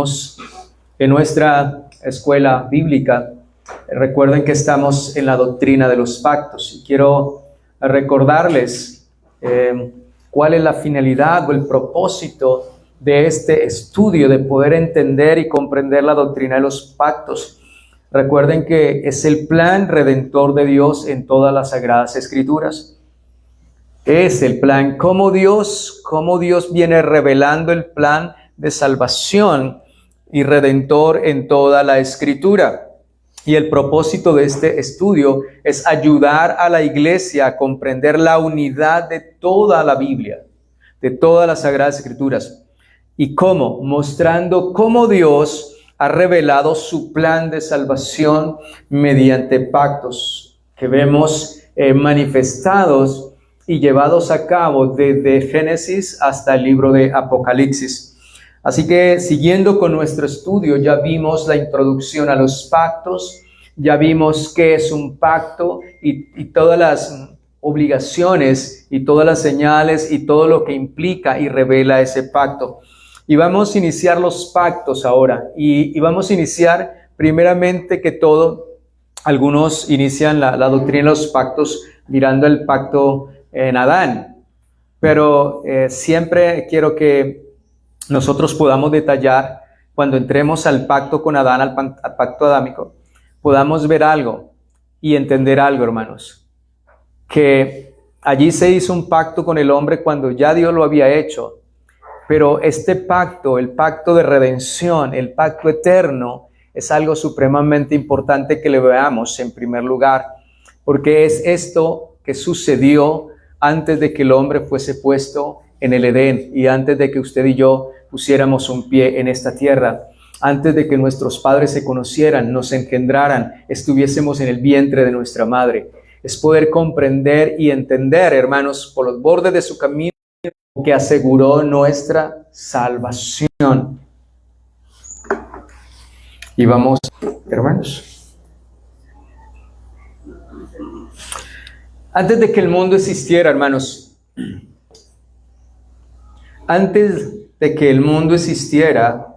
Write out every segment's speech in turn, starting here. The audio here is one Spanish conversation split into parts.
seguimos en nuestra escuela bíblica. Recuerden que estamos en la doctrina de los pactos. Y quiero recordarles cuál es la finalidad o el propósito de este estudio, de poder entender y comprender la doctrina de los pactos. Recuerden que es el plan redentor de Dios en todas las Sagradas Escrituras. Es el plan, cómo Dios viene revelando el plan de salvación y redentor en toda la Escritura. Y el propósito de este estudio es ayudar a la iglesia a comprender la unidad de toda la Biblia, de todas las Sagradas Escrituras. ¿Y cómo? Mostrando cómo Dios ha revelado su plan de salvación mediante pactos que vemos manifestados y llevados a cabo desde Génesis hasta el libro de Apocalipsis. Así que siguiendo con nuestro estudio, ya vimos la introducción a los pactos, ya vimos qué es un pacto y todas las obligaciones y todas las señales y todo lo que implica y revela ese pacto. Y vamos a iniciar los pactos ahora. Y vamos a iniciar primeramente que todo, algunos inician la doctrina de los pactos mirando el pacto en Adán. Pero siempre quiero que nosotros podamos detallar, cuando entremos al pacto con Adán, al pacto adámico, podamos ver algo y entender algo, hermanos. Que allí se hizo un pacto con el hombre cuando ya Dios lo había hecho. Pero este pacto, el pacto de redención, el pacto eterno, es algo supremamente importante que le veamos en primer lugar, porque es esto que sucedió antes de que el hombre fuese puesto en el Edén y antes de que usted y yo pusiéramos un pie en esta tierra, antes de que nuestros padres se conocieran, nos engendraran, estuviésemos en el vientre de nuestra madre. Es poder comprender y entender, hermanos, por los bordes de su camino, que aseguró nuestra salvación. Y vamos, hermanos. Antes de que el mundo existiera, hermanos, antes de que el mundo existiera,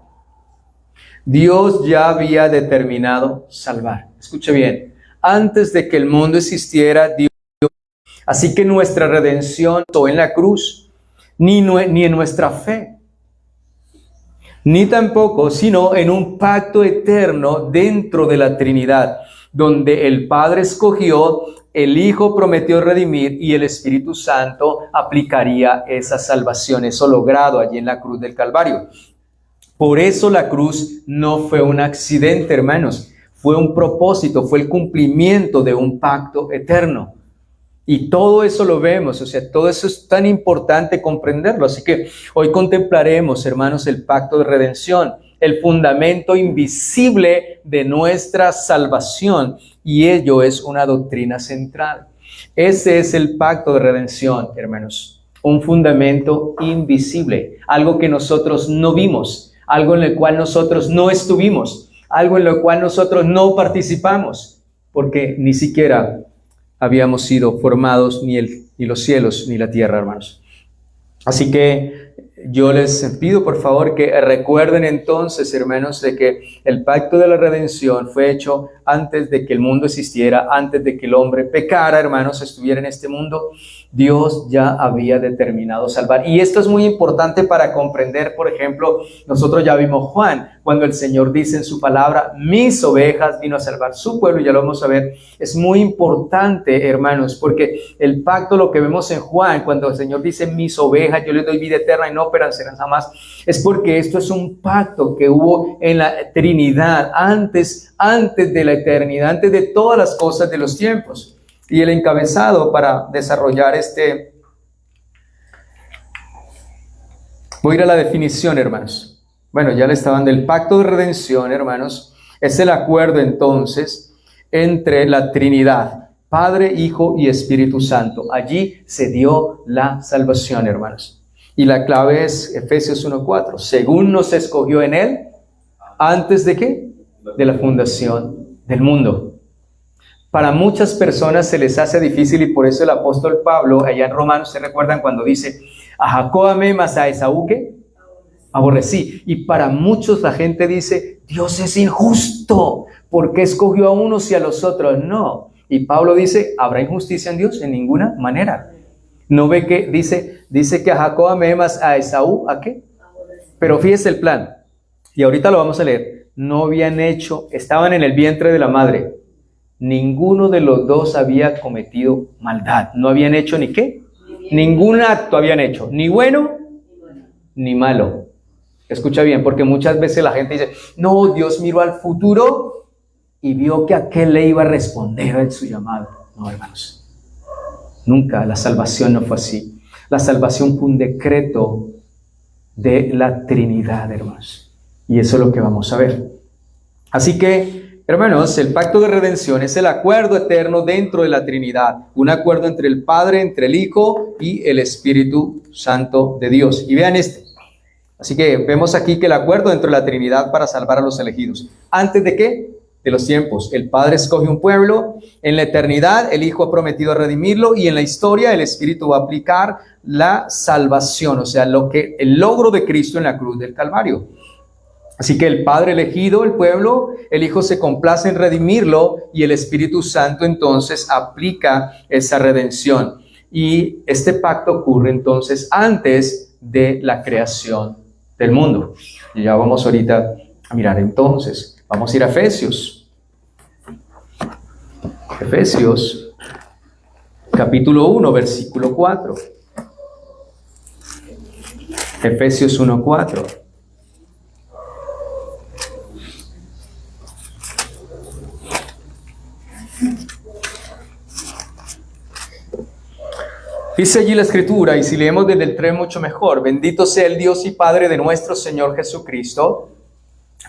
Dios ya había determinado salvar. Escuche bien, antes de que el mundo existiera, Dios. Así que nuestra redención no en la cruz, ni en nuestra fe, ni tampoco, sino en un pacto eterno dentro de la Trinidad, donde el Padre escogió, el Hijo prometió redimir y el Espíritu Santo aplicaría esa salvación, eso logrado allí en la cruz del Calvario. Por eso la cruz no fue un accidente, hermanos, fue un propósito, fue el cumplimiento de un pacto eterno. Y todo eso lo vemos, o sea, todo eso es tan importante comprenderlo. Así que hoy contemplaremos, hermanos, el pacto de redención, el fundamento invisible de nuestra salvación. Y ello es una doctrina central. Ese es el pacto de redención, hermanos. Un fundamento invisible, algo que nosotros no vimos, algo en el cual nosotros no estuvimos, algo en lo cual nosotros no participamos, porque ni siquiera habíamos sido formados ni los cielos ni la tierra, hermanos. Así que yo les pido por favor que recuerden entonces, hermanos, de que el pacto de la redención fue hecho antes de que el mundo existiera, antes de que el hombre pecara, hermanos, estuviera en este mundo. Dios ya había determinado salvar. Y esto es muy importante para comprender, por ejemplo, nosotros ya vimos Juan, cuando el Señor dice en su palabra, mis ovejas vino a salvar su pueblo, y ya lo vamos a ver. Es muy importante, hermanos, porque el pacto, lo que vemos en Juan, cuando el Señor dice, mis ovejas, yo les doy vida eterna y no perecerán jamás, es porque esto es un pacto que hubo en la Trinidad, antes de la eternidad, antes de todas las cosas de los tiempos. Y el encabezado para desarrollar voy a ir a la definición, hermanos. Bueno, ya le estaban del pacto de redención, hermanos. Es el acuerdo entonces entre la Trinidad, Padre, Hijo y Espíritu Santo. Allí se dio la salvación, hermanos. Y la clave es Efesios 1:4. Según nos escogió en Él, ¿antes de qué? De la fundación del mundo. Para muchas personas se les hace difícil y por eso el apóstol Pablo, allá en Romanos, ¿se recuerdan cuando dice, a Jacob amé, mas a Esaú qué? aborrecí. Y para muchos la gente dice, Dios es injusto, ¿por qué escogió a unos y a los otros no? Y Pablo dice, ¿habrá injusticia en Dios? En ninguna manera. ¿No ve que dice que a Jacob amé más, a Esaú, ¿a qué? Pero fíjese el plan, y ahorita lo vamos a leer. No habían hecho, estaban en el vientre de la madre. Ninguno de los dos había cometido maldad. No habían hecho ni qué. Ningún acto habían hecho, ni bueno ni malo. Escucha bien, porque muchas veces la gente dice, no, Dios miró al futuro y vio que aquel le iba a responder a su llamado. No, hermanos. Nunca, la salvación no fue así. La salvación fue un decreto de la Trinidad, hermanos. Y eso es lo que vamos a ver. Así que, hermanos, el pacto de redención es el acuerdo eterno dentro de la Trinidad. Un acuerdo entre el Padre, entre el Hijo y el Espíritu Santo de Dios. Y vean este. Así que vemos aquí que el acuerdo dentro de la Trinidad para salvar a los elegidos. ¿Antes de qué? De los tiempos. El Padre escoge un pueblo. En la eternidad, el Hijo ha prometido redimirlo. Y en la historia, el Espíritu va a aplicar la salvación. O sea, el logro de Cristo en la cruz del Calvario. Así que el Padre elegido, el pueblo, el Hijo se complace en redimirlo. Y el Espíritu Santo entonces aplica esa redención. Y este pacto ocurre entonces antes de la creación del mundo. Y ya vamos ahorita a mirar entonces. Vamos a ir a Efesios. Efesios, capítulo 1, versículo 4. Efesios 1, 4. Dice allí la Escritura, y si leemos desde el 3 mucho mejor, bendito sea el Dios y Padre de nuestro Señor Jesucristo.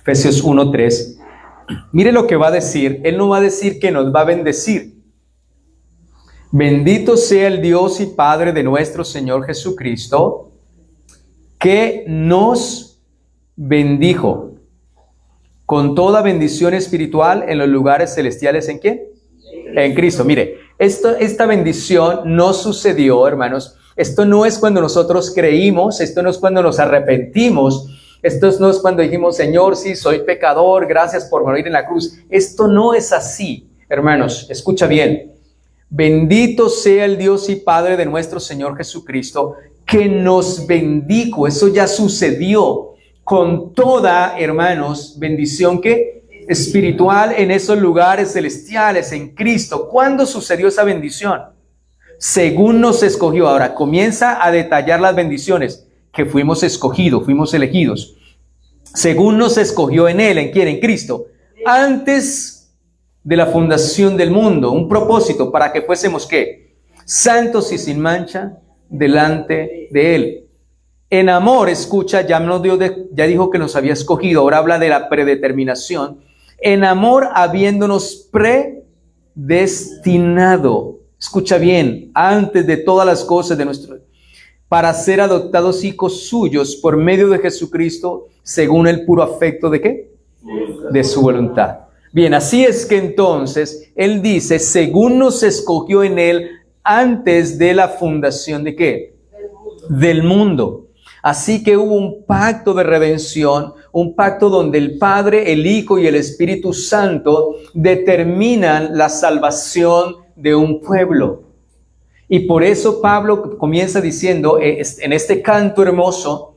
Efesios 1:3. Mire lo que va a decir. Él no va a decir que nos va a bendecir. Bendito sea el Dios y Padre de nuestro Señor Jesucristo, que nos bendijo con toda bendición espiritual en los lugares celestiales. ¿En quién? En Cristo. Mire, esta bendición no sucedió, hermanos. Esto no es cuando nosotros creímos, esto no es cuando nos arrepentimos. Esto no es cuando dijimos, Señor, sí, soy pecador, gracias por morir en la cruz. Esto no es así, hermanos, escucha bien. Bendito sea el Dios y Padre de nuestro Señor Jesucristo, que nos bendijo. Eso ya sucedió con toda, hermanos, bendición que espiritual en esos lugares celestiales, en Cristo. ¿Cuándo sucedió esa bendición? Según nos escogió. Ahora comienza a detallar las bendiciones. Que fuimos escogidos, fuimos elegidos. Según nos escogió en Él, ¿en quién? En Cristo. Antes de la fundación del mundo, un propósito para que fuésemos, ¿qué? Santos y sin mancha delante de Él. En amor, escucha, ya dijo que nos había escogido, ahora habla de la predeterminación. En amor, habiéndonos predestinado. Escucha bien, antes de todas las cosas de para ser adoptados hijos suyos por medio de Jesucristo, según el puro afecto ¿de qué? De su voluntad. Bien, así es que entonces, Él dice, según nos escogió en Él antes de la fundación ¿de qué? Del mundo. Así que hubo un pacto de redención, un pacto donde el Padre, el Hijo y el Espíritu Santo determinan la salvación de un pueblo. Y por eso Pablo comienza diciendo en este canto hermoso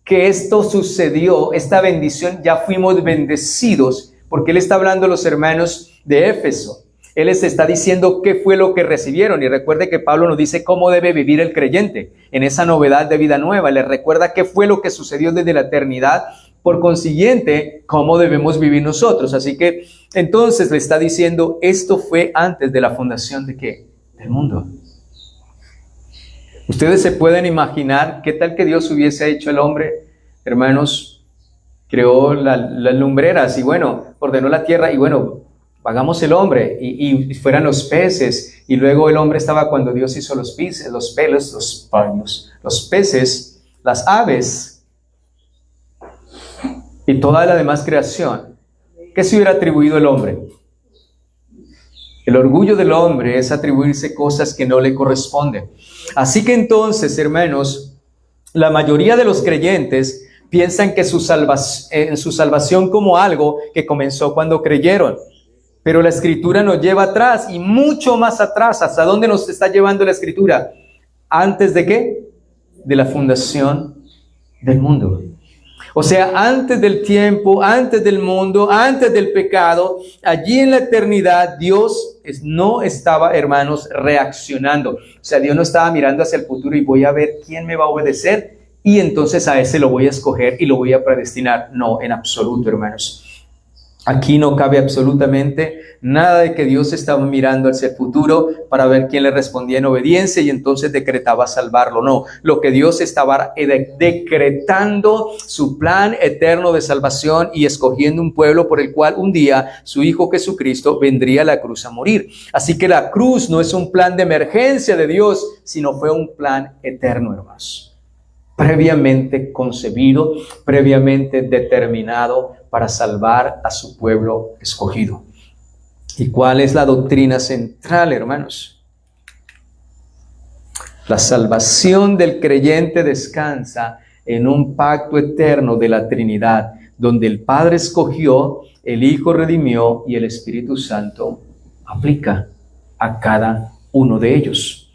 que esto sucedió, esta bendición, ya fuimos bendecidos, porque él está hablando a los hermanos de Éfeso. Él les está diciendo qué fue lo que recibieron. Y recuerde que Pablo nos dice cómo debe vivir el creyente en esa novedad de vida nueva. Les recuerda qué fue lo que sucedió desde la eternidad. Por consiguiente, cómo debemos vivir nosotros. Así que entonces le está diciendo, esto fue antes de la fundación ¿de qué? Del mundo. Ustedes se pueden imaginar qué tal que Dios hubiese hecho el hombre, hermanos, creó las lumbreras y bueno, ordenó la tierra y bueno, hagamos el hombre y fueran los peces y luego el hombre estaba cuando Dios hizo los peces, los peces, las aves y toda la demás creación. ¿Qué se hubiera atribuido el hombre? El orgullo del hombre es atribuirse cosas que no le corresponden. Así que entonces, hermanos, la mayoría de los creyentes piensan que en su salvación como algo que comenzó cuando creyeron. Pero la Escritura nos lleva atrás y mucho más atrás. ¿Hasta dónde nos está llevando la Escritura? ¿Antes de qué? De la fundación del mundo. O sea, antes del tiempo, antes del mundo, antes del pecado, allí en la eternidad, Dios no estaba, hermanos, reaccionando. O sea, Dios no estaba mirando hacia el futuro y voy a ver quién me va a obedecer y entonces a ese lo voy a escoger y lo voy a predestinar. No, en absoluto, hermanos. Aquí no cabe absolutamente nada de que Dios estaba mirando hacia el futuro para ver quién le respondía en obediencia y entonces decretaba salvarlo. No, lo que Dios estaba decretando su plan eterno de salvación y escogiendo un pueblo por el cual un día su Hijo Jesucristo vendría a la cruz a morir. Así que la cruz no es un plan de emergencia de Dios, sino fue un plan eterno, hermanos. Previamente concebido, previamente determinado para salvar a su pueblo escogido. ¿Y cuál es la doctrina central, hermanos? La salvación del creyente descansa en un pacto eterno de la Trinidad, donde el Padre escogió, el Hijo redimió y el Espíritu Santo aplica a cada uno de ellos.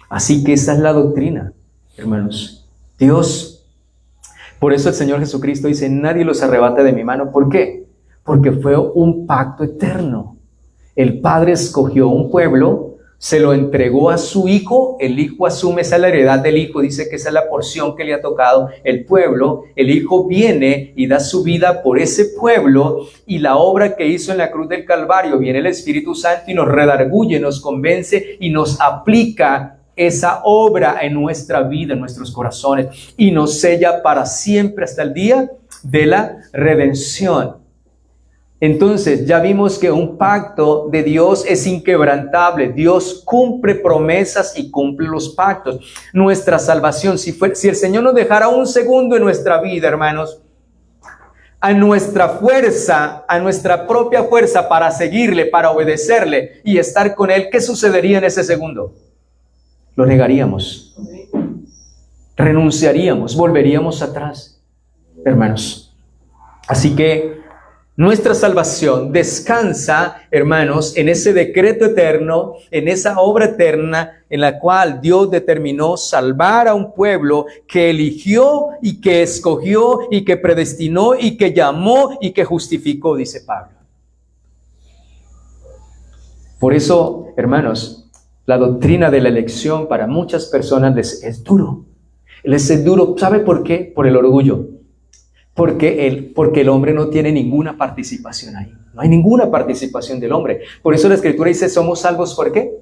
Así que esa es la doctrina, hermanos. Dios, por eso el Señor Jesucristo dice, nadie los arrebata de mi mano. ¿Por qué? Porque fue un pacto eterno. El Padre escogió un pueblo, se lo entregó a su Hijo, el Hijo asume esa la heredad del Hijo, dice que esa es la porción que le ha tocado el pueblo, el Hijo viene y da su vida por ese pueblo y la obra que hizo en la cruz del Calvario, viene el Espíritu Santo y nos redarguye, nos convence y nos aplica esa obra en nuestra vida, en nuestros corazones, y nos sella para siempre hasta el día de la redención. Entonces, ya vimos que un pacto de Dios es inquebrantable. Dios cumple promesas y cumple los pactos. Nuestra salvación, si el Señor nos dejara un segundo en nuestra vida, hermanos, a nuestra fuerza, a nuestra propia fuerza para seguirle, para obedecerle y estar con Él, ¿qué sucedería en ese segundo? Lo negaríamos, renunciaríamos, volveríamos atrás, hermanos. Así que nuestra salvación descansa, hermanos, en ese decreto eterno, en esa obra eterna en la cual Dios determinó salvar a un pueblo que eligió y que escogió y que predestinó y que llamó y que justificó, dice Pablo. Por eso, hermanos, la doctrina de la elección para muchas personas es duro. Les es duro, ¿sabe por qué? Por el orgullo. Porque el hombre no tiene ninguna participación ahí. No hay ninguna participación del hombre. Por eso la Escritura dice, ¿somos salvos por qué?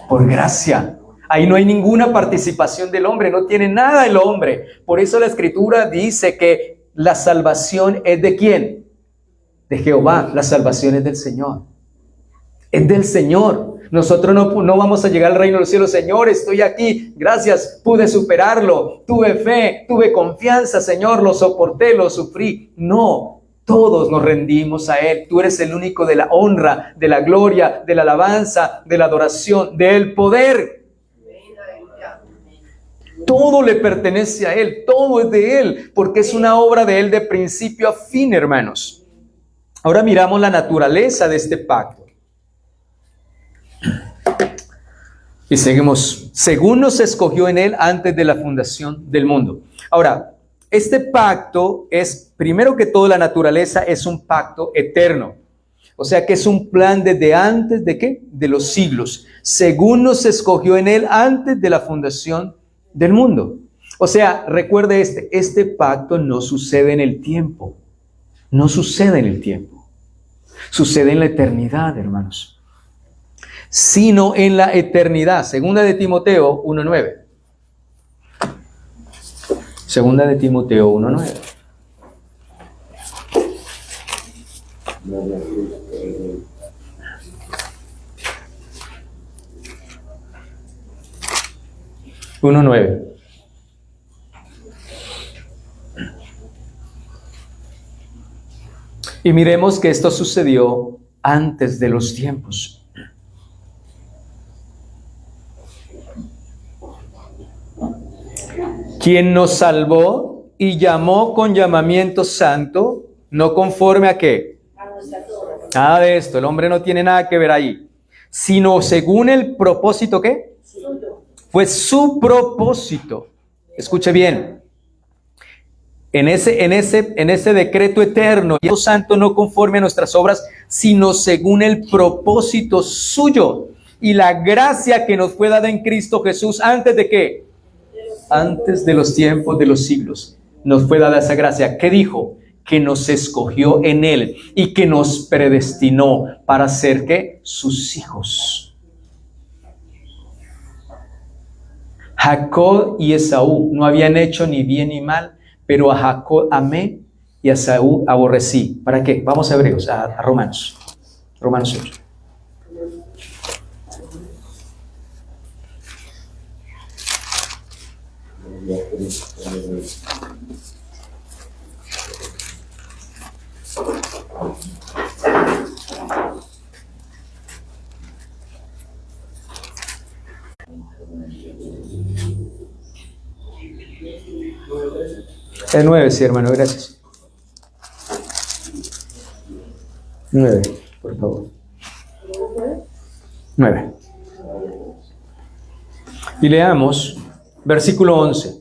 Por gracia. Ahí no hay ninguna participación del hombre, no tiene nada el hombre. Por eso la Escritura dice que la salvación es ¿de quién? De Jehová. La salvación es del Señor. Es del Señor. Nosotros no vamos a llegar al reino de los cielos. Señor, estoy aquí, gracias, pude superarlo, tuve fe, tuve confianza, Señor, lo soporté, lo sufrí. No, todos nos rendimos a Él. Tú eres el único de la honra, de la gloria, de la alabanza, de la adoración, del poder. Todo le pertenece a Él, todo es de Él, porque es una obra de Él de principio a fin, hermanos. Ahora miramos la naturaleza de este pacto. Y seguimos, según nos escogió en Él antes de la fundación del mundo. Ahora, este pacto es, primero que todo, la naturaleza es un pacto eterno. O sea que es un plan desde antes de ¿qué? De los siglos. Según nos escogió en Él antes de la fundación del mundo. O sea, recuerde este pacto no sucede en el tiempo. No sucede en el tiempo. Sucede en la eternidad, hermanos. Sino en la eternidad. Segunda de Timoteo 1:9. Segunda de Timoteo 1:9. Y miremos que esto sucedió antes de los tiempos. Quien nos salvó y llamó con llamamiento santo, no conforme a qué. Nada de esto, el hombre no tiene nada que ver ahí, sino según el propósito, ¿qué? Fue su propósito. Escuche bien. En ese decreto eterno, y santo no conforme a nuestras obras, sino según el propósito suyo y la gracia que nos fue dada en Cristo Jesús antes de qué? Antes de los tiempos de los siglos. Nos fue dada esa gracia. ¿Qué dijo? Que nos escogió en Él y que nos predestinó para ser ¿qué? Sus hijos. Jacob y Esaú no habían hecho ni bien ni mal, pero a Jacob amé y a Esaú aborrecí. ¿Para qué? Vamos a Hebreos, a Romanos. Romanos 8. El 9, sí, hermano, gracias. 9, por favor. 9. Y leamos versículo 11.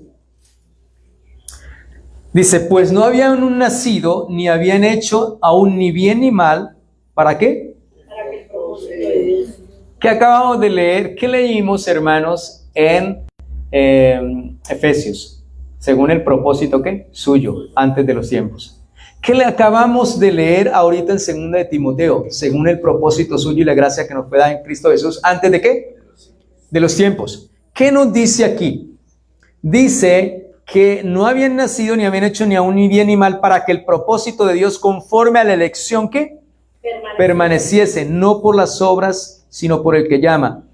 Dice, pues no habían nacido, ni habían hecho aún ni bien ni mal. ¿Para qué? Para que el propósito de Dios. ¿Qué acabamos de leer? ¿Qué leímos, hermanos, en Efesios? Según el propósito, ¿qué? Suyo, antes de los tiempos. ¿Qué le acabamos de leer ahorita en 2 de Timoteo? Según el propósito suyo y la gracia que nos fue dada en Cristo Jesús, ¿antes de qué? De los tiempos. ¿Qué nos dice aquí? Dice que no habían nacido, ni habían hecho ni aún ni bien ni mal, para que el propósito de Dios conforme a la elección, ¿qué? Permaneciese, no por las obras, sino por el que llama.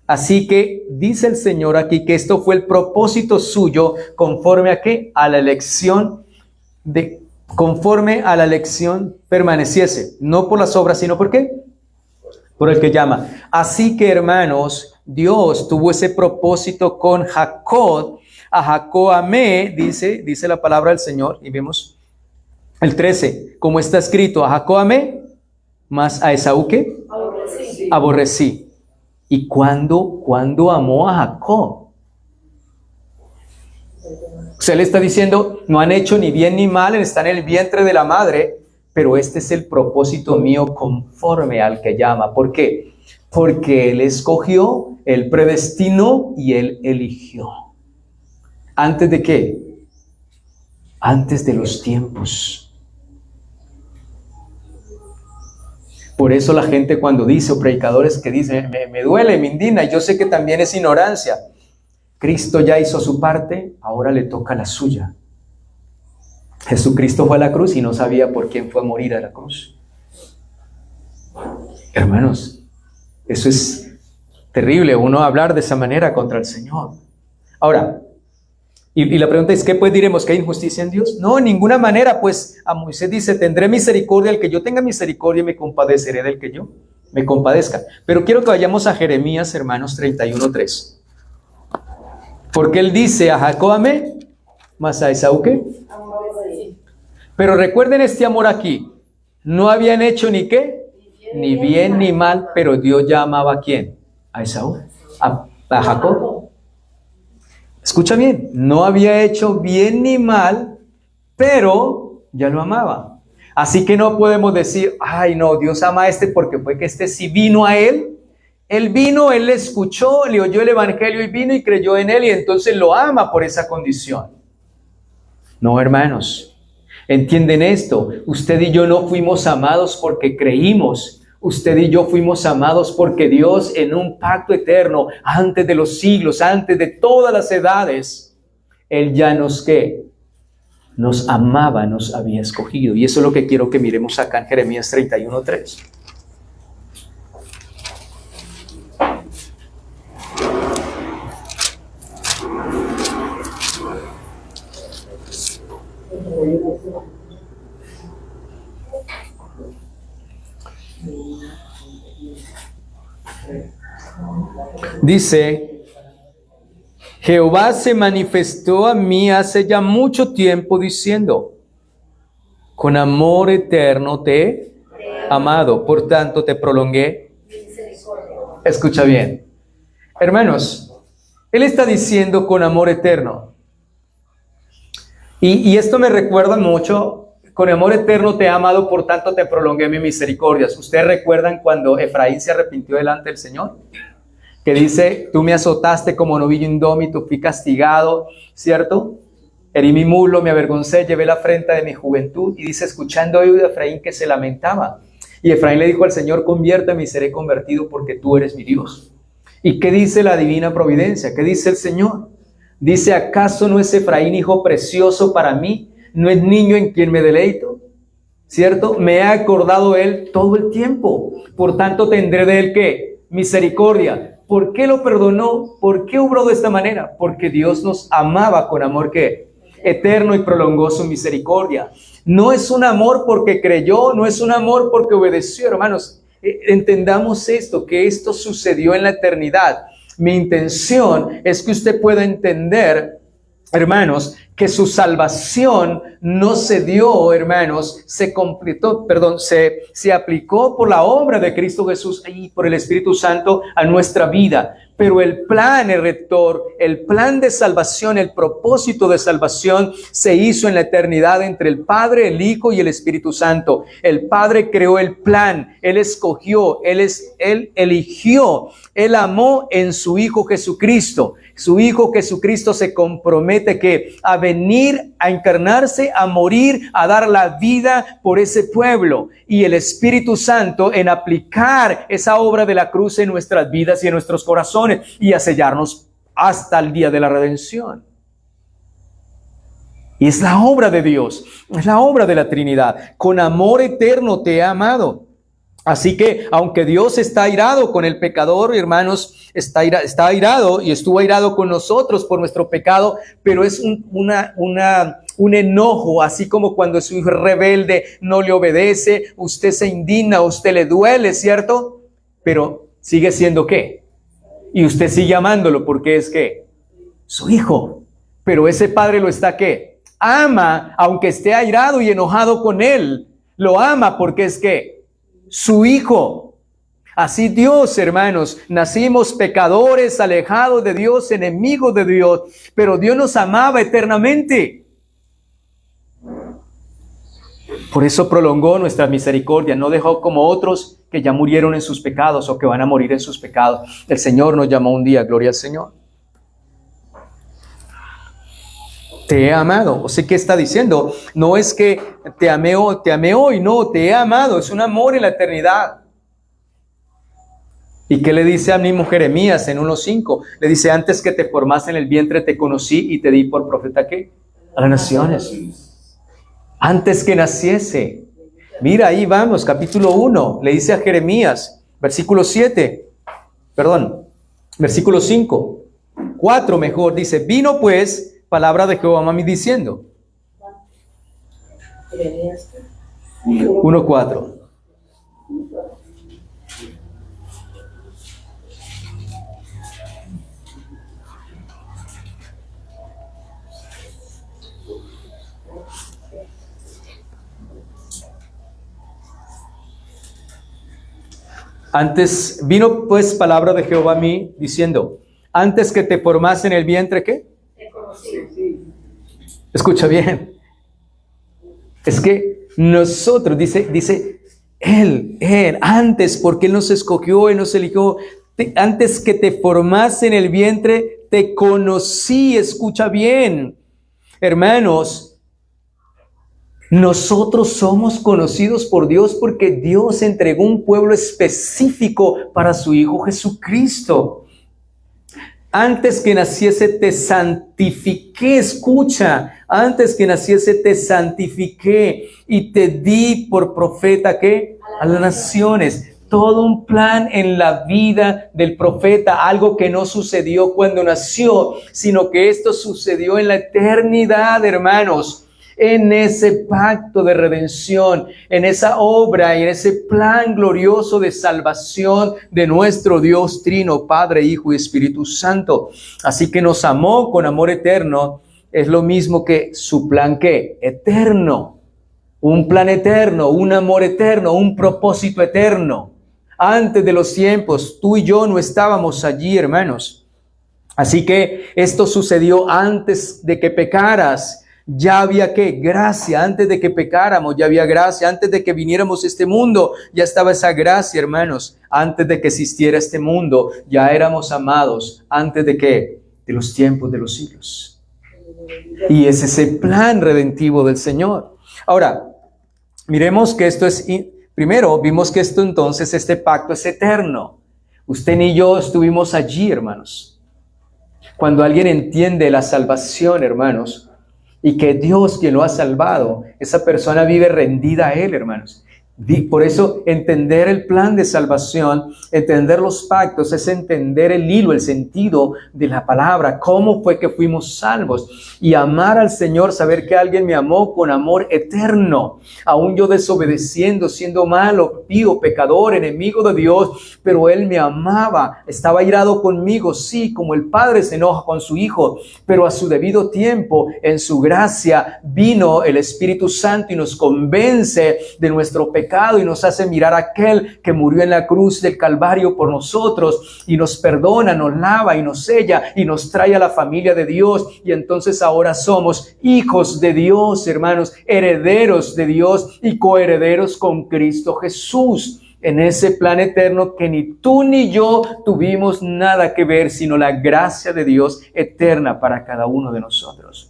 Así que dice el Señor aquí que esto fue el propósito suyo conforme a qué? A la elección conforme a la elección permaneciese, no por las obras, sino por qué? Por el que llama. Así que, hermanos, Dios tuvo ese propósito con Jacob. A Jacob amé, dice la palabra del Señor, y vemos el 13, como está escrito, a Jacob amé, mas a Esaú ¿qué? Aborrecí. ¿Y cuándo amó a Jacob? O sea, él está diciendo, no han hecho ni bien ni mal, están en el vientre de la madre, pero este es el propósito mío conforme al que llama. ¿Por qué? Porque él escogió, él predestinó y él eligió. ¿Antes de qué? Antes de los tiempos. Por eso la gente cuando dice, o predicadores que dicen, me duele, me indigna, y yo sé que también es ignorancia. Cristo ya hizo su parte, ahora le toca la suya. Jesucristo fue a la cruz y no sabía por quién fue a morir a la cruz. Hermanos, eso es terrible, uno hablar de esa manera contra el Señor. Ahora, y la pregunta es, ¿qué pues diremos? ¿Que hay injusticia en Dios? No, en ninguna manera, pues a Moisés dice, tendré misericordia del que yo tenga misericordia y me compadeceré del que yo me compadezca. Pero quiero que vayamos a Jeremías, hermanos, 31:3. Porque él dice, a Jacob amé, mas a Esaú ¿qué? Pero recuerden este amor aquí, no habían hecho ni qué, ni bien ni mal, pero Dios ya amaba ¿a quién? A Esaú, a Jacob. Escucha bien, no había hecho bien ni mal, pero ya lo amaba. Así que no podemos decir, ay no, Dios ama a este porque fue que este sí vino a él. Él vino, él le escuchó, le oyó el evangelio y vino y creyó en él y entonces lo ama por esa condición. No, hermanos, entienden esto. Usted y yo no fuimos amados porque creímos. Usted y yo fuimos amados porque Dios en un pacto eterno, antes de los siglos, antes de todas las edades, Él ya ¿qué? Nos amaba, nos había escogido. Y eso es lo que quiero que miremos acá en Jeremías 31:3. Dice, Jehová se manifestó a mí hace ya mucho tiempo diciendo, con amor eterno te he amado, por tanto te prolongué. Escucha bien. Hermanos, Él está diciendo con amor eterno. Y esto me recuerda mucho, con amor eterno te he amado, por tanto te prolongué mis misericordias. ¿Ustedes recuerdan cuando Efraín se arrepintió delante del Señor? Que dice, tú me azotaste como novillo indómito, fui castigado, ¿cierto? Herí mi muslo, me avergoncé, llevé la afrenta de mi juventud. Y dice, escuchando oído de Efraín que se lamentaba. Y Efraín le dijo al Señor, conviérteme y seré convertido porque tú eres mi Dios. ¿Y qué dice la divina providencia? ¿Qué dice el Señor? Dice, ¿acaso no es Efraín hijo precioso para mí? ¿No es niño en quien me deleito? ¿Cierto? Me ha acordado él todo el tiempo. Por tanto tendré de él, ¿qué? Misericordia. ¿Por qué lo perdonó? ¿Por qué obró de esta manera? Porque Dios nos amaba con amor, ¿qué? Eterno, y prolongó su misericordia. No es un amor porque creyó, no es un amor porque obedeció, hermanos. Entendamos esto, que esto sucedió en la eternidad. Mi intención es que usted pueda entender, hermanos, que su salvación no se dio, hermanos, se completó, se aplicó por la obra de Cristo Jesús y por el Espíritu Santo a nuestra vida. Pero el plan, el rector, el plan de salvación, el propósito de salvación se hizo en la eternidad entre el Padre, el Hijo y el Espíritu Santo. El Padre creó el plan, Él escogió, Él eligió, Él amó en su Hijo Jesucristo. Su Hijo Jesucristo se compromete a venir, a encarnarse, a morir, a dar la vida por ese pueblo. Y el Espíritu Santo en aplicar esa obra de la cruz en nuestras vidas y en nuestros corazones y a sellarnos hasta el día de la redención. Y es la obra de Dios, es la obra de la Trinidad. Con amor eterno te he amado. Así que, aunque Dios está airado con el pecador, hermanos, está airado y estuvo airado con nosotros por nuestro pecado, pero es un enojo, así como cuando su hijo es rebelde, no le obedece, usted se indigna, a usted le duele, ¿cierto? Pero sigue siendo ¿qué? Y usted sigue amándolo porque es ¿qué? Su hijo. Pero ese padre lo está ¿qué? Ama, aunque esté airado y enojado con él, lo ama porque es ¿qué? Su hijo. Así Dios, hermanos, nacimos pecadores, alejados de Dios, enemigos de Dios, pero Dios nos amaba eternamente. Por eso prolongó nuestra misericordia, no dejó como otros que ya murieron en sus pecados o que van a morir en sus pecados. El Señor nos llamó un día, gloria al Señor. Te he amado. O sea, ¿qué está diciendo? No es que te amé hoy, no, te he amado. Es un amor en la eternidad. ¿Y qué le dice a mismo Jeremías en 1:5? Le dice, antes que te formase en el vientre te conocí y te di por profeta, ¿qué? A las naciones. Antes que naciese. Mira, ahí vamos, capítulo 1. Le dice a Jeremías, versículo 5. 4 mejor, dice, vino pues palabra de Jehová a mí diciendo. 1:4. Antes vino pues palabra de Jehová a mí diciendo, antes que te formase en el vientre, ¿qué? Te conocí. Escucha bien. Es que nosotros, dice, Él, antes, porque Él nos escogió, Él nos eligió, antes que te formase en el vientre, te conocí. Escucha bien, hermanos. Nosotros somos conocidos por Dios porque Dios entregó un pueblo específico para su Hijo Jesucristo. Antes que naciese te santifiqué, escucha, antes que naciese te santifiqué y te di por profeta, ¿qué? A las naciones. Todo un plan en la vida del profeta, algo que no sucedió cuando nació, sino que esto sucedió en la eternidad, hermanos. en ese pacto de redención, en esa obra y en ese plan glorioso de salvación de nuestro Dios Trino, Padre, Hijo y Espíritu Santo. Así que nos amó con amor eterno. Es lo mismo que su plan, ¿qué? Eterno. Un plan eterno, un amor eterno, un propósito eterno. Antes de los tiempos, tú y yo no estábamos allí, hermanos. Así que esto sucedió antes de que pecaras. Ya había ¿qué? Gracia. Antes de que pecáramos ya había gracia. Antes de que viniéramos a este mundo ya estaba esa gracia, hermanos. Antes de que existiera este mundo ya éramos amados. Antes de ¿qué? De los tiempos de los siglos. Y es ese plan redentivo del Señor. Ahora, miremos que esto es, primero vimos que este pacto es eterno. Usted ni yo estuvimos allí, hermanos. Cuando alguien entiende la salvación, hermanos, y que Dios quien lo ha salvado, esa persona vive rendida a Él, hermanos. Por eso entender el plan de salvación, entender los pactos, es entender el hilo, el sentido de la palabra, cómo fue que fuimos salvos. Y amar al Señor, saber que alguien me amó con amor eterno, aún yo desobedeciendo, siendo malo, pío, pecador, enemigo de Dios, pero Él me amaba, estaba irado conmigo, sí, como el Padre se enoja con su Hijo, pero a su debido tiempo, en su gracia, vino el Espíritu Santo y nos convence de nuestro pecado y nos hace mirar a aquel que murió en la cruz del Calvario por nosotros y nos perdona, nos lava y nos sella y nos trae a la familia de Dios, y entonces ahora somos hijos de Dios, hermanos, herederos de Dios y coherederos con Cristo Jesús, en ese plan eterno que ni tú ni yo tuvimos nada que ver, sino la gracia de Dios eterna para cada uno de nosotros.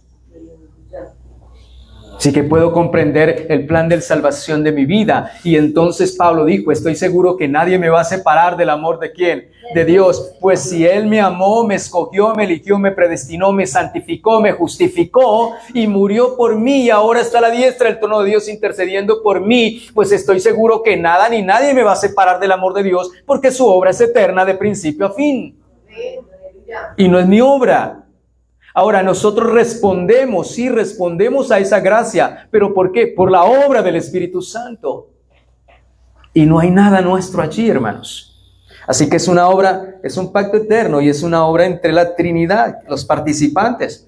Así que puedo comprender el plan de salvación de mi vida. Y entonces Pablo dijo, estoy seguro que nadie me va a separar del amor ¿de quién? De Dios. Pues si Él me amó, me escogió, me eligió, me predestinó, me santificó, me justificó y murió por mí, y ahora está a la diestra del trono de Dios intercediendo por mí, pues estoy seguro que nada ni nadie me va a separar del amor de Dios, porque su obra es eterna de principio a fin. Y no es mi obra. Ahora, nosotros respondemos, sí, respondemos a esa gracia, pero ¿por qué? Por la obra del Espíritu Santo. Y no hay nada nuestro allí, hermanos. Así que es una obra, es un pacto eterno y es una obra entre la Trinidad, los participantes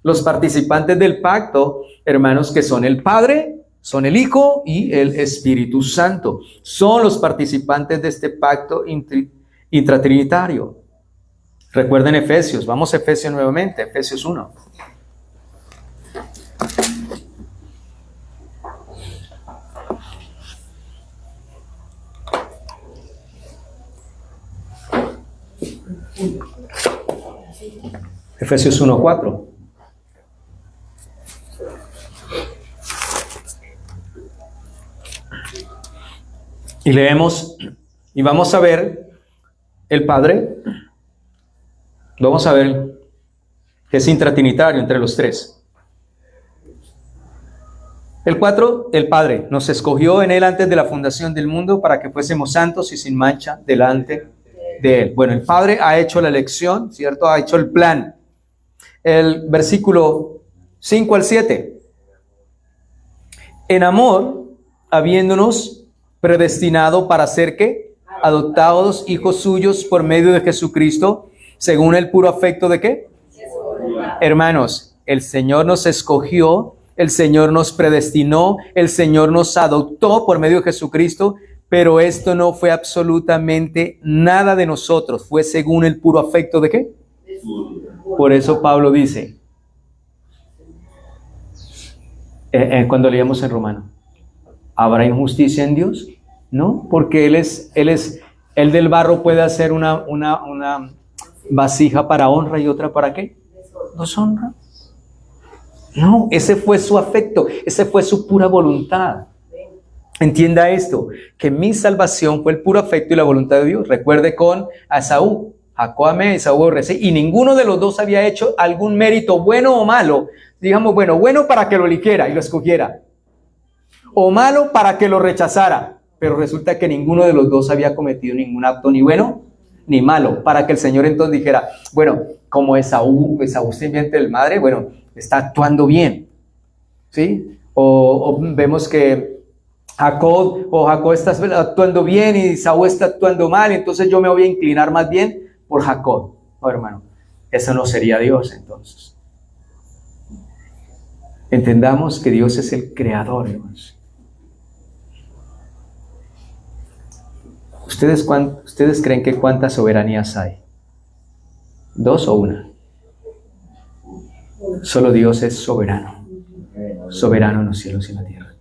del pacto, hermanos, que son el Padre, son el Hijo y el Espíritu Santo. Son los participantes de este pacto intratrinitario. Recuerden Efesios, vamos a Efesios nuevamente, Efesios 1. Efesios 1:4. Y leemos, y vamos a ver el Padre. Vamos a ver que es intratrinitario entre los tres. El 4, el Padre nos escogió en Él antes de la fundación del mundo para que fuésemos santos y sin mancha delante de Él. Bueno, el Padre ha hecho la elección, ¿cierto? Ha hecho el plan. El versículo 5 al 7. En amor, habiéndonos predestinado para ser ¿qué? Adoptados hijos suyos por medio de Jesucristo, según el puro afecto ¿de qué? Hermanos, el Señor nos escogió, el Señor nos predestinó, el Señor nos adoptó por medio de Jesucristo, pero esto no fue absolutamente nada de nosotros, fue según el puro afecto ¿de qué? Por eso Pablo dice, cuando leíamos en Romano, ¿habrá injusticia en Dios? No, porque Él del barro puede hacer una vasija para honra y otra para ¿qué? Deshonra. No, ese fue su afecto, ese fue su pura voluntad. Entienda esto, que mi salvación fue el puro afecto y la voluntad de Dios. Recuerde con Esaú, Jacob amé, Esaú aborrecí, y ninguno de los dos había hecho algún mérito bueno o malo. Digamos, bueno para que lo eligiera y lo escogiera, o malo para que lo rechazara. Pero resulta que ninguno de los dos había cometido ningún acto ni bueno ni malo, para que el Señor entonces dijera, bueno, como Esaú sirviente del madre, bueno, está actuando bien. ¿sí? O vemos que Jacob está actuando bien y Saúl está actuando mal, entonces yo me voy a inclinar más bien por Jacob. No, hermano, eso no sería Dios entonces. Entendamos que Dios es el creador, hermanos. ¿Ustedes creen que cuántas soberanías hay? ¿Dos o una? Solo Dios es soberano. Soberano en los cielos y en la tierra.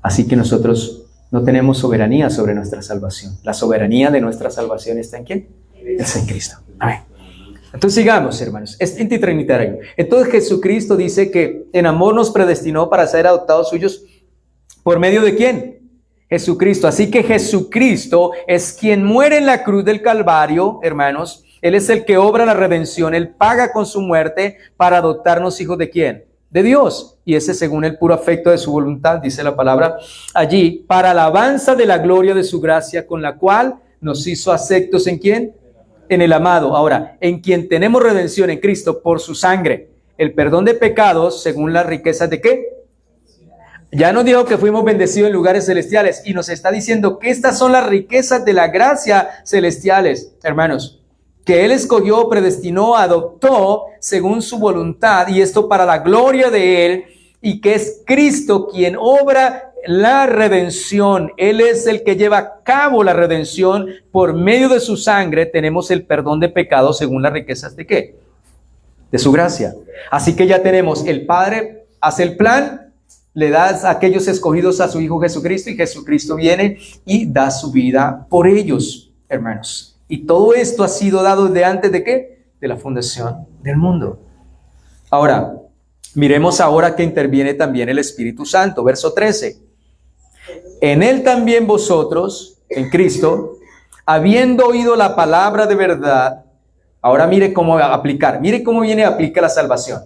Así que nosotros no tenemos soberanía sobre nuestra salvación. La soberanía de nuestra salvación está ¿en quién? Es en Cristo. Amén. Entonces sigamos, hermanos. Es trinitario. Entonces Jesucristo dice que en amor nos predestinó para ser adoptados suyos. ¿Por medio de quién? Jesucristo. Así que Jesucristo es quien muere en la cruz del Calvario, hermanos. Él es el que obra la redención. Él paga con su muerte para adoptarnos hijos de ¿quién? De Dios. Y ese según el puro afecto de su voluntad, dice la palabra allí, para alabanza de la gloria de su gracia, con la cual nos hizo aceptos ¿en quién? En el amado. Ahora, en quien tenemos redención en Cristo por su sangre, el perdón de pecados según las riquezas de ¿qué? Ya nos dijo que fuimos bendecidos en lugares celestiales y nos está diciendo que estas son las riquezas de la gracia celestiales, hermanos, que Él escogió, predestinó, adoptó según su voluntad, y esto para la gloria de Él, y que es Cristo quien obra la redención. Él es el que lleva a cabo la redención. Por medio de su sangre tenemos el perdón de pecados según las riquezas de ¿qué? De su gracia. Así que ya tenemos, el Padre hace el plan, le da a aquellos escogidos a su Hijo Jesucristo, y Jesucristo viene y da su vida por ellos, hermanos. Y todo esto ha sido dado de antes de ¿qué? De la fundación del mundo. Ahora, miremos ahora que interviene también el Espíritu Santo. Verso 13. En Él también vosotros, en Cristo, habiendo oído la palabra de verdad. Ahora mire cómo aplicar. Mire cómo viene a aplicar la salvación.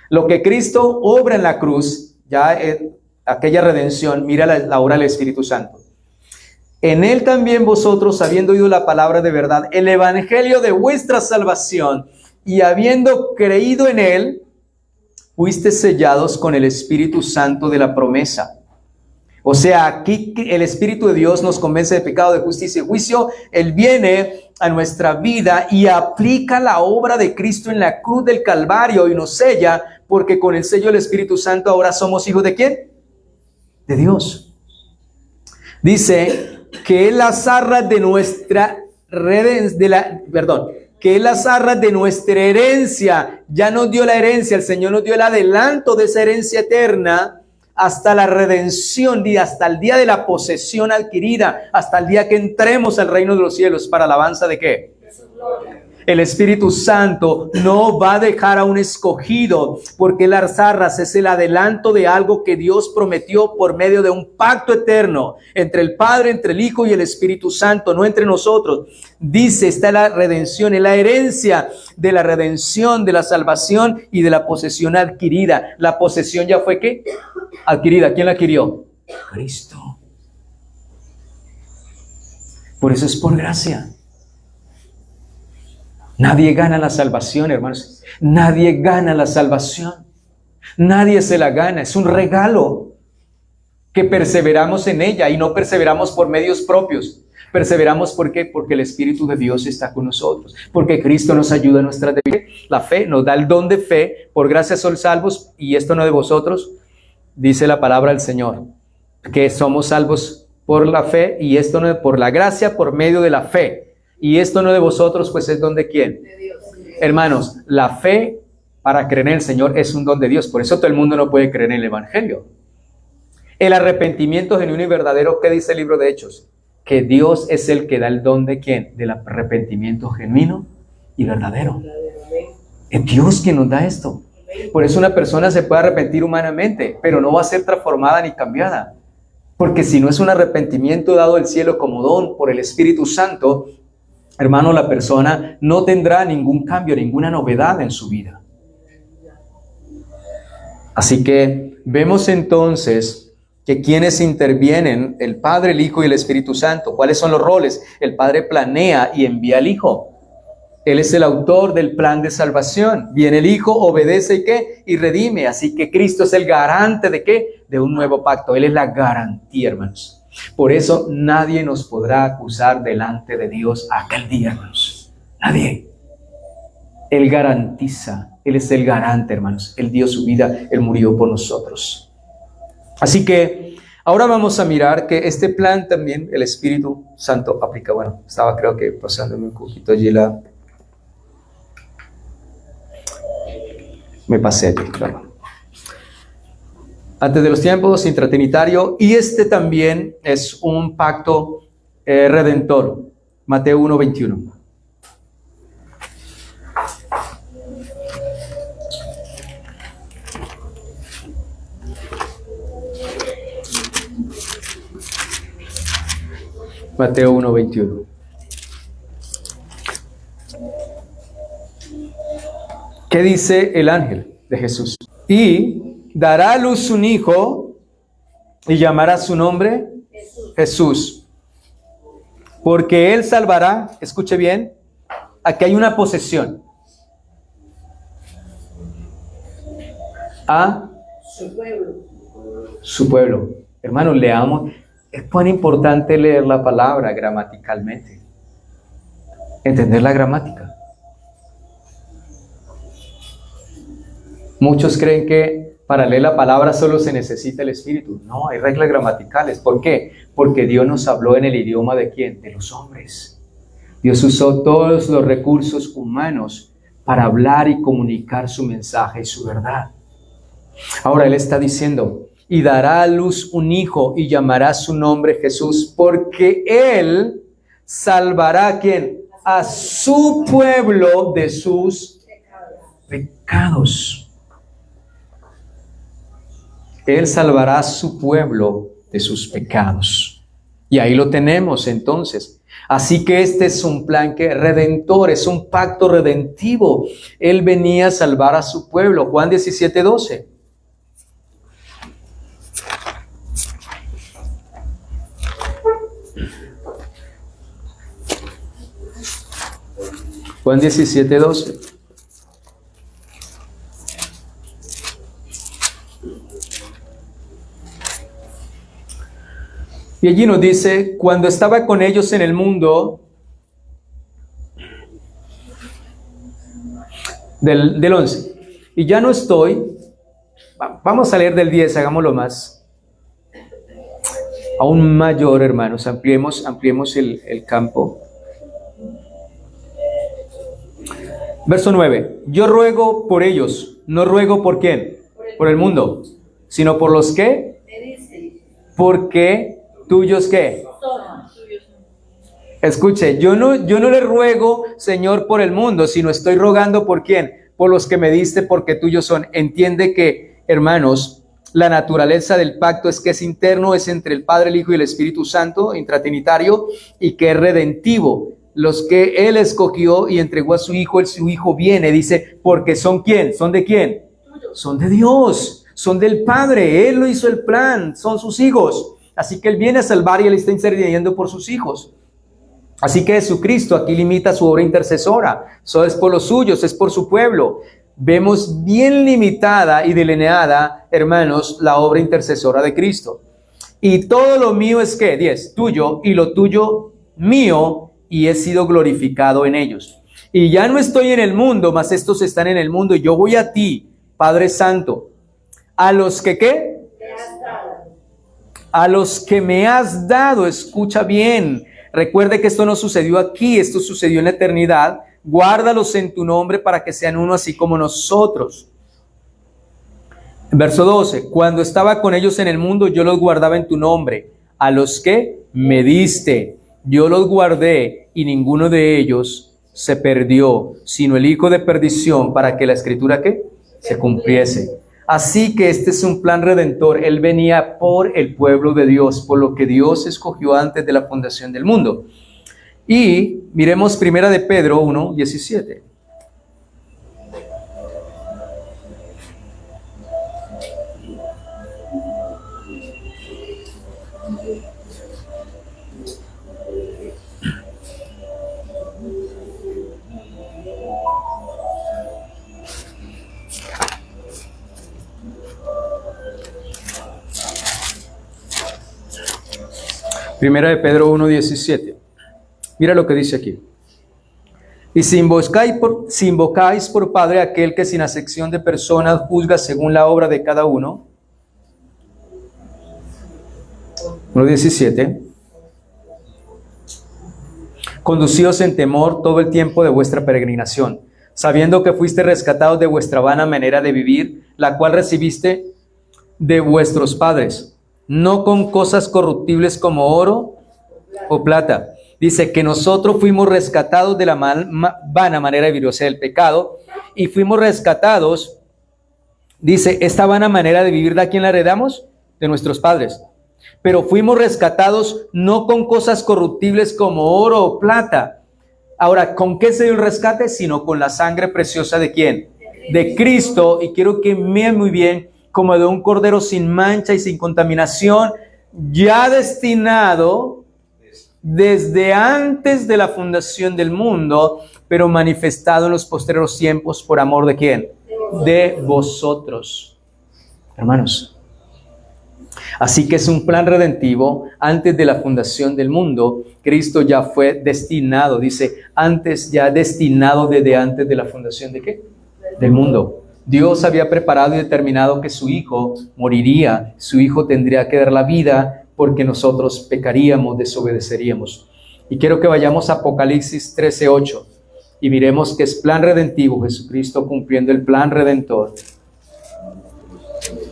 Lo que Cristo obra en la cruz, ya aquella redención, mira la obra del Espíritu Santo. En Él también vosotros, habiendo oído la palabra de verdad, el evangelio de vuestra salvación, y habiendo creído en Él, fuisteis sellados con el Espíritu Santo de la promesa. O sea, aquí el Espíritu de Dios nos convence de pecado, de justicia y juicio. Él viene a nuestra vida y aplica la obra de Cristo en la cruz del Calvario y nos sella, porque con el sello del Espíritu Santo ahora somos hijos ¿de quién? De Dios. Dice que Él las arras de nuestra que Él las arras de nuestra herencia. Ya nos dio la herencia, el Señor nos dio el adelanto de esa herencia eterna hasta la redención, hasta el día de la posesión adquirida, hasta el día que entremos al reino de los cielos para alabanza de ¿qué? El Espíritu Santo no va a dejar a un escogido, porque las arras es el adelanto de algo que Dios prometió por medio de un pacto eterno entre el Padre, entre el Hijo y el Espíritu Santo, no entre nosotros. Dice, está la redención, es la herencia de la redención, de la salvación y de la posesión adquirida. La posesión ya fue ¿qué? Adquirida. ¿Quién la adquirió? Cristo. Por eso es por gracia. Nadie gana la salvación, hermanos. Nadie gana la salvación. Nadie se la gana. Es un regalo que perseveramos en ella, y no perseveramos por medios propios. Perseveramos ¿por qué? Porque el Espíritu de Dios está con nosotros. Porque Cristo nos ayuda en nuestra debilidad. La fe nos da el don de fe. Por gracia sois salvos, y esto no de vosotros. Dice la palabra del Señor, que somos salvos por la fe, y esto no es por la gracia, por medio de la fe. Y esto no de vosotros, pues es don de ¿quién? De Dios. Hermanos, la fe para creer en el Señor es un don de Dios. Por eso todo el mundo no puede creer en el Evangelio. El arrepentimiento genuino y verdadero, ¿qué dice el libro de Hechos? Que Dios es el que da el don de ¿quién? Del arrepentimiento genuino y verdadero. Es Dios quien nos da esto. Por eso una persona se puede arrepentir humanamente, pero no va a ser transformada ni cambiada. Porque si no es un arrepentimiento dado del cielo como don por el Espíritu Santo, hermano, la persona no tendrá ningún cambio, ninguna novedad en su vida. Así que vemos entonces que quienes intervienen, el Padre, el Hijo y el Espíritu Santo. ¿Cuáles son los roles? El Padre planea y envía al Hijo. Él es el autor del plan de salvación. Viene el Hijo, obedece y ¿qué? Y redime. Así que Cristo es el garante ¿de qué? De un nuevo pacto. Él es la garantía, hermanos. Por eso nadie nos podrá acusar delante de Dios aquel día, hermanos. Nadie. Él garantiza. Él es el garante, hermanos. Él dio su vida. Él murió por nosotros. Así que ahora vamos a mirar que este plan también el Espíritu Santo aplica. Bueno, estaba creo que pasándome un poquito allí me pasé allí, claro. Antes de los tiempos, intratrinitario, y este también es un pacto redentor. Mateo 1:21. Mateo 1:21. ¿Qué dice el ángel de Jesús? Y dará a luz un hijo y llamará su nombre Jesús. Porque él salvará, escuche bien, aquí hay una posesión. A su pueblo. Hermanos, leamos. Es tan importante leer la palabra gramaticalmente. Entender la gramática. Muchos creen que para leer la palabra solo se necesita el Espíritu. No, hay reglas gramaticales. ¿Por qué? Porque Dios nos habló en el idioma ¿de quién? De los hombres. Dios usó todos los recursos humanos para hablar y comunicar su mensaje y su verdad. Ahora Él está diciendo, y dará a luz un hijo y llamará su nombre Jesús, porque Él salvará ¿a quién? A su pueblo de sus pecados. Él salvará a su pueblo de sus pecados. Y ahí lo tenemos entonces. Así que este es un plan que redentor, es un pacto redentivo. Él venía a salvar a su pueblo. Juan 17:12. Juan 17:12. Y allí nos dice, cuando estaba con ellos en el mundo, del 11, y ya no estoy, vamos a leer del 10, hagámoslo más, aún mayor, hermanos, ampliemos el campo. Verso 9, yo ruego por ellos, no ruego por quién, por el mundo, sino por los que, porque tuyos ¿qué? Escuche, yo no le ruego, Señor, por el mundo, sino estoy rogando por quién, por los que me diste, porque tuyos son. Entiende que, hermanos, la naturaleza del pacto es que es interno, es entre el Padre, el Hijo y el Espíritu Santo, intratrinitario, y que es redentivo. Los que Él escogió y entregó a su Hijo viene, dice, porque son ¿quién? ¿Son de quién? Son de Dios, son del Padre, Él lo hizo el plan, son sus hijos. Así que Él viene a salvar y Él está intercediendo por sus hijos. Así que Jesucristo aquí limita su obra intercesora. Eso es por los suyos, es por su pueblo. Vemos bien limitada y delineada, hermanos, la obra intercesora de Cristo. Y todo lo mío es ¿qué? 10, tuyo, y lo tuyo mío, y he sido glorificado en ellos. Y ya no estoy en el mundo, mas estos están en el mundo, y yo voy a ti, Padre Santo, a los que ¿qué? A los que me has dado, escucha bien. Recuerde que esto no sucedió aquí, esto sucedió en la eternidad. Guárdalos en tu nombre para que sean uno así como nosotros. Verso 12. Cuando estaba con ellos en el mundo, yo los guardaba en tu nombre. A los que me diste, yo los guardé y ninguno de ellos se perdió, sino el hijo de perdición, para que la escritura ¿qué? Se cumpliese. Así que este es un plan redentor. Él venía por el pueblo de Dios, por lo que Dios escogió antes de la fundación del mundo. Y miremos primera de Pedro 1:17. Primera de Pedro 1:17. Mira lo que dice aquí. Y si invocáis por Padre a aquel que sin acepción de personas juzga según la obra de cada uno. 1:17. Conducíos en temor todo el tiempo de vuestra peregrinación, sabiendo que fuiste rescatados de vuestra vana manera de vivir, la cual recibiste de vuestros padres, no con cosas corruptibles como oro o plata. Dice que nosotros fuimos rescatados de la vana manera de vivir, o sea, el pecado, y fuimos rescatados, dice, esta vana manera de vivir, ¿de quién la heredamos? De nuestros padres. Pero fuimos rescatados no con cosas corruptibles como oro o plata. Ahora, ¿con qué se dio el rescate? Sino con la sangre preciosa ¿de quién? De Cristo. Y quiero que vean muy bien, como de un cordero sin mancha y sin contaminación, ya destinado desde antes de la fundación del mundo, pero manifestado en los postreros tiempos por amor ¿de quién? De vosotros. Hermanos, así que es un plan redentivo. Antes de la fundación del mundo, Cristo ya fue destinado, dice, antes ya destinado desde antes de la fundación ¿de qué? Del mundo. Dios había preparado y determinado que su Hijo moriría, su Hijo tendría que dar la vida porque nosotros pecaríamos, desobedeceríamos. Y quiero que vayamos a Apocalipsis 13:8 y miremos que es plan redentivo, Jesucristo cumpliendo el plan redentor.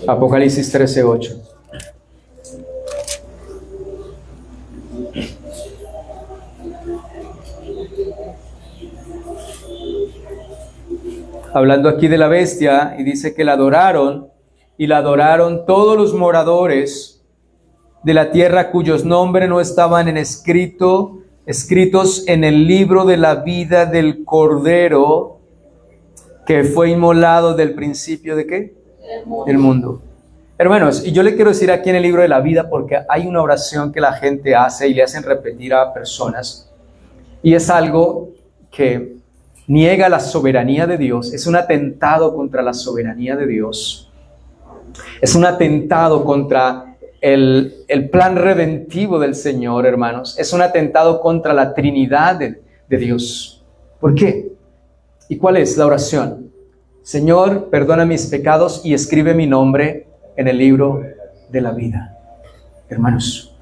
Apocalipsis 13:8. Hablando aquí de la bestia, y dice que la adoraron, y la adoraron todos los moradores de la tierra cuyos nombres no estaban escritos en el libro de la vida del Cordero que fue inmolado del principio ¿de qué? Del mundo. Hermanos, y yo le quiero decir aquí en el libro de la vida, porque hay una oración que la gente hace y le hacen repetir a personas, y es algo que niega la soberanía de Dios, es un atentado contra la soberanía de Dios, es un atentado contra el plan redentivo del Señor, hermanos, es un atentado contra la Trinidad de Dios. ¿Por qué? ¿Y cuál es la oración? Señor, perdona mis pecados y escribe mi nombre en el libro de la vida. Hermanos,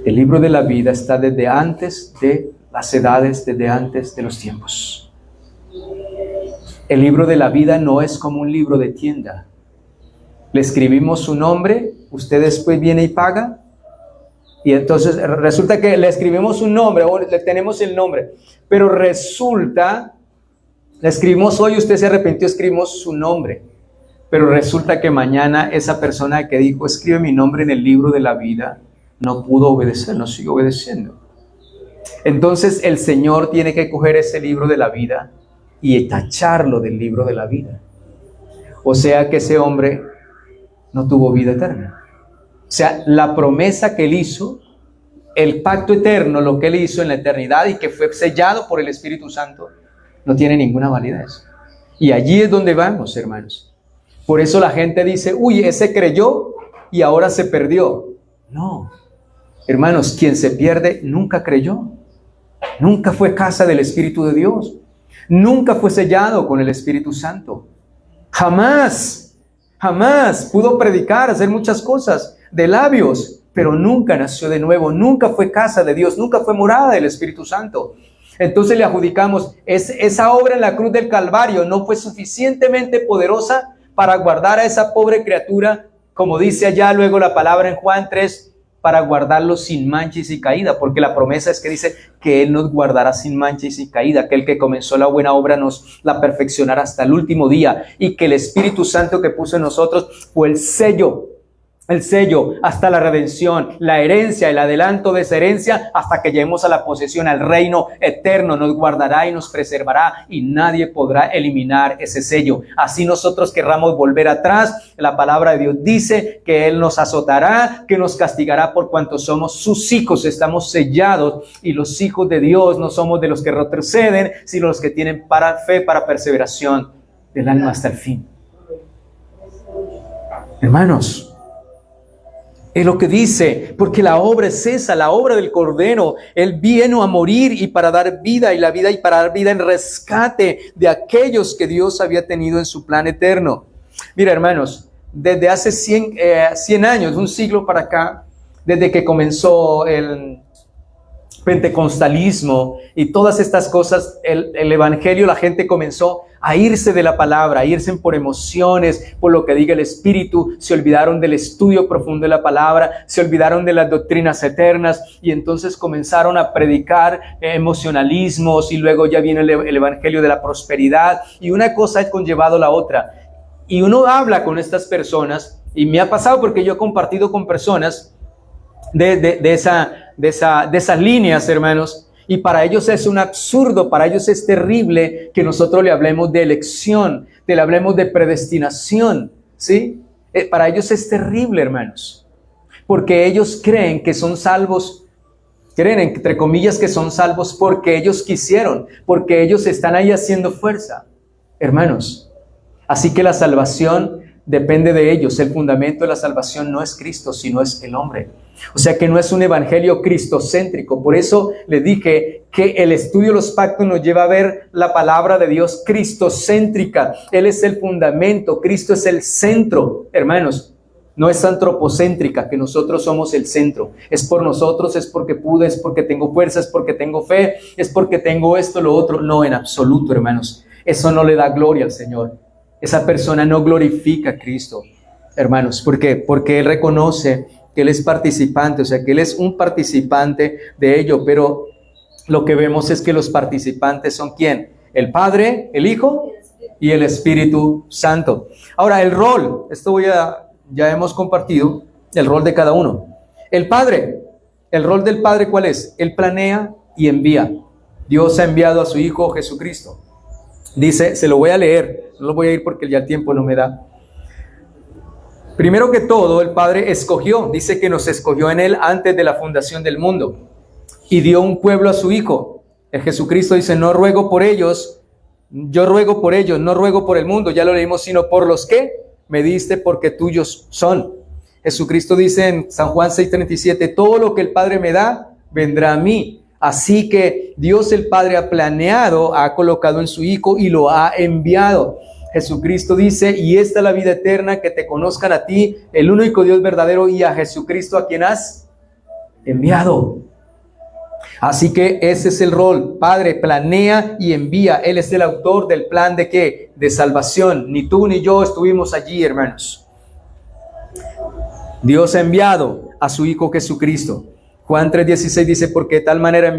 el libro de la vida está desde antes de las edades, desde antes de los tiempos. El libro de la vida no es como un libro de tienda. Le escribimos su nombre, usted después viene y paga, y entonces resulta que le escribimos un nombre, o le tenemos el nombre, pero resulta, le escribimos hoy, usted se arrepintió, escribimos su nombre, pero resulta que mañana esa persona que dijo, escribe mi nombre en el libro de la vida, no pudo obedecer, no sigue obedeciendo. Entonces el Señor tiene que coger ese libro de la vida y tacharlo del libro de la vida. O sea que ese hombre no tuvo vida eterna. O sea, la promesa que él hizo, el pacto eterno, lo que él hizo en la eternidad y que fue sellado por el Espíritu Santo, no tiene ninguna validez. Y allí es donde vamos, hermanos. Por eso la gente dice, uy, ese creyó y ahora se perdió. No, hermanos, quien se pierde nunca creyó. Nunca fue casa del Espíritu de Dios. Nunca fue sellado con el Espíritu Santo. Jamás pudo predicar, hacer muchas cosas de labios, pero nunca nació de nuevo, nunca fue casa de Dios, nunca fue morada del Espíritu Santo. Entonces le adjudicamos, esa obra en la cruz del Calvario no fue suficientemente poderosa para guardar a esa pobre criatura, como dice allá luego la palabra en Juan 3, para guardarlo sin mancha y sin caída, porque la promesa es que dice que Él nos guardará sin mancha y sin caída, aquel que comenzó la buena obra nos la perfeccionará hasta el último día, y que el Espíritu Santo que puso en nosotros fue el sello hasta la redención, la herencia, el adelanto de esa herencia, hasta que lleguemos a la posesión, al reino eterno. Nos guardará y nos preservará y nadie podrá eliminar ese sello. Así nosotros querramos volver atrás, la palabra de Dios dice que Él nos azotará, que nos castigará por cuanto somos sus hijos, estamos sellados, y los hijos de Dios no somos de los que retroceden, sino los que tienen para fe, para perseveración del alma hasta el fin. Hermanos, Es lo que dice, porque la obra es esa, la obra del Cordero. Él vino a morir y para dar vida y para dar vida en rescate de aquellos que Dios había tenido en su plan eterno. Mira, hermanos, desde hace 100 años, un siglo para acá, desde que comenzó el pentecostalismo y todas estas cosas, el evangelio, la gente comenzó a irse de la palabra, a irse por emociones, por lo que diga el Espíritu, se olvidaron del estudio profundo de la palabra, se olvidaron de las doctrinas eternas y entonces comenzaron a predicar emocionalismos y luego ya viene el evangelio de la prosperidad y una cosa ha conllevado la otra. Y uno habla con estas personas y me ha pasado porque yo he compartido con personas de esas líneas, hermanos, y para ellos es un absurdo, para ellos es terrible que nosotros le hablemos de elección, le hablemos de predestinación, ¿sí? Para ellos es terrible, hermanos, porque ellos creen que son salvos, creen entre comillas que son salvos porque ellos quisieron, porque ellos están ahí haciendo fuerza, hermanos. Así que la salvación depende de ellos. El fundamento de la salvación no es Cristo, sino es el hombre. O sea que no es un evangelio cristocéntrico. Por eso les dije que el estudio de los pactos nos lleva a ver la palabra de Dios cristocéntrica. Él es el fundamento, Cristo es el centro, hermanos. No es antropocéntrica, que nosotros somos el centro. Es por nosotros, es porque pude, es porque tengo fuerza, es porque tengo fe, es porque tengo esto, lo otro. No, en absoluto, hermanos. Eso no le da gloria al Señor. Esa persona no glorifica a Cristo, hermanos. ¿Por qué? Porque Él reconoce que Él es participante, o sea, que Él es un participante de ello, pero lo que vemos es que los participantes son ¿quién? El Padre, el Hijo y el Espíritu Santo. Ahora, el rol, ya hemos compartido el rol de cada uno. El Padre, el rol del Padre, ¿cuál es? Él planea y envía. Dios ha enviado a su Hijo Jesucristo. Dice, se lo voy a leer, no lo voy a ir porque ya el tiempo no me da. Primero que todo, el Padre escogió, dice que nos escogió en Él antes de la fundación del mundo y dio un pueblo a su Hijo. El Jesucristo dice, no ruego por ellos, yo ruego por ellos, no ruego por el mundo, ya lo leímos, sino por los que me diste porque tuyos son. Jesucristo dice en San Juan 6:37, todo lo que el Padre me da, vendrá a mí. Así que Dios el Padre ha planeado, ha colocado en su Hijo y lo ha enviado. Jesucristo dice, y esta es la vida eterna, que te conozcan a ti, el único Dios verdadero, y a Jesucristo a quien has enviado. Así que ese es el rol. Padre planea y envía. Él es el autor del plan ¿de qué? De salvación. Ni tú ni yo estuvimos allí, hermanos. Dios ha enviado a su Hijo Jesucristo. Juan 3:16 dice, porque de tal manera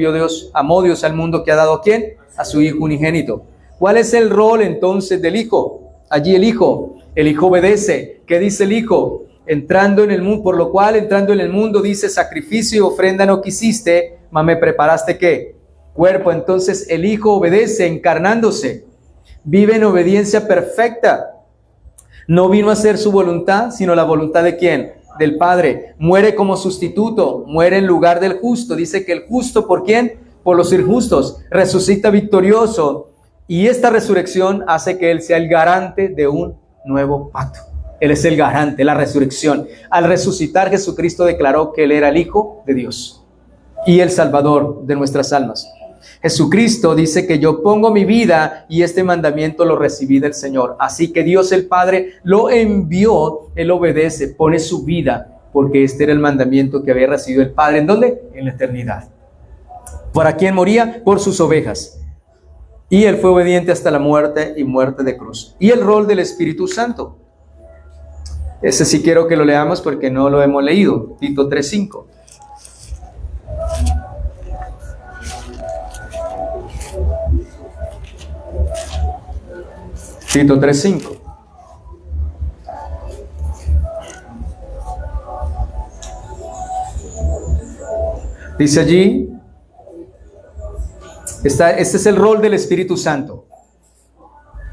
amó Dios al mundo que ha dado ¿a quién? A su Hijo unigénito. ¿Cuál es el rol entonces del Hijo? Allí el Hijo obedece. ¿Qué dice el Hijo? Entrando en el mundo, por lo cual entrando en el mundo dice, sacrificio y ofrenda no quisiste, mas me preparaste ¿qué? Cuerpo. Entonces el Hijo obedece encarnándose. Vive en obediencia perfecta. No vino a hacer su voluntad, sino la voluntad ¿de quién? Del Padre. Muere como sustituto, muere en lugar del justo. Dice que el justo, ¿por quién? Por los injustos. Resucita victorioso. Y esta resurrección hace que Él sea el garante de un nuevo pacto. Él es el garante, la resurrección. Al resucitar, Jesucristo declaró que Él era el Hijo de Dios y el Salvador de nuestras almas. Jesucristo dice que yo pongo mi vida y este mandamiento lo recibí del Señor. Así que Dios el Padre lo envió, Él obedece, pone su vida, porque este era el mandamiento que había recibido el Padre. ¿En dónde? En la eternidad. ¿Para quién moría? Por sus ovejas. Y Él fue obediente hasta la muerte y muerte de cruz. Y el rol del Espíritu Santo. Ese sí quiero que lo leamos porque no lo hemos leído. Tito 3:5. Tito 3:5. Dice allí, este es el rol del Espíritu Santo.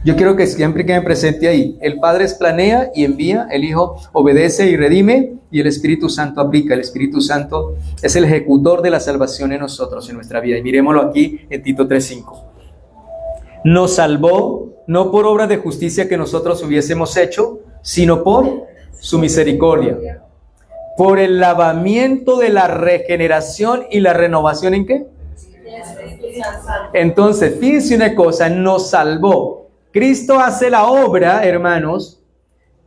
Yo quiero que siempre quede presente ahí. El Padre planea y envía, el Hijo obedece y redime, y el Espíritu Santo aplica. El Espíritu Santo es el ejecutor de la salvación en nosotros, en nuestra vida. Y miremoslo aquí en Tito 3:5. Nos salvó no por obra de justicia que nosotros hubiésemos hecho, sino por su misericordia. por el lavamiento de la regeneración y la renovación ¿en qué? Entonces, fíjense una cosa, nos salvó. Cristo hace la obra, hermanos,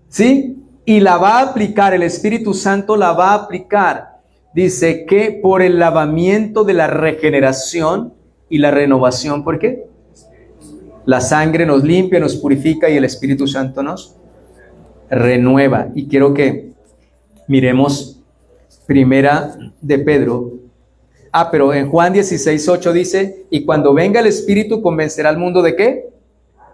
¿sí? Y la va a aplicar, el Espíritu Santo la va a aplicar. Dice que por el lavamiento de la regeneración y la renovación. ¿Por qué? La sangre nos limpia, nos purifica y el Espíritu Santo nos renueva. Y quiero que miremos primera de Pedro. Pero en Juan 16:8 dice, y cuando venga el Espíritu convencerá al mundo ¿de qué?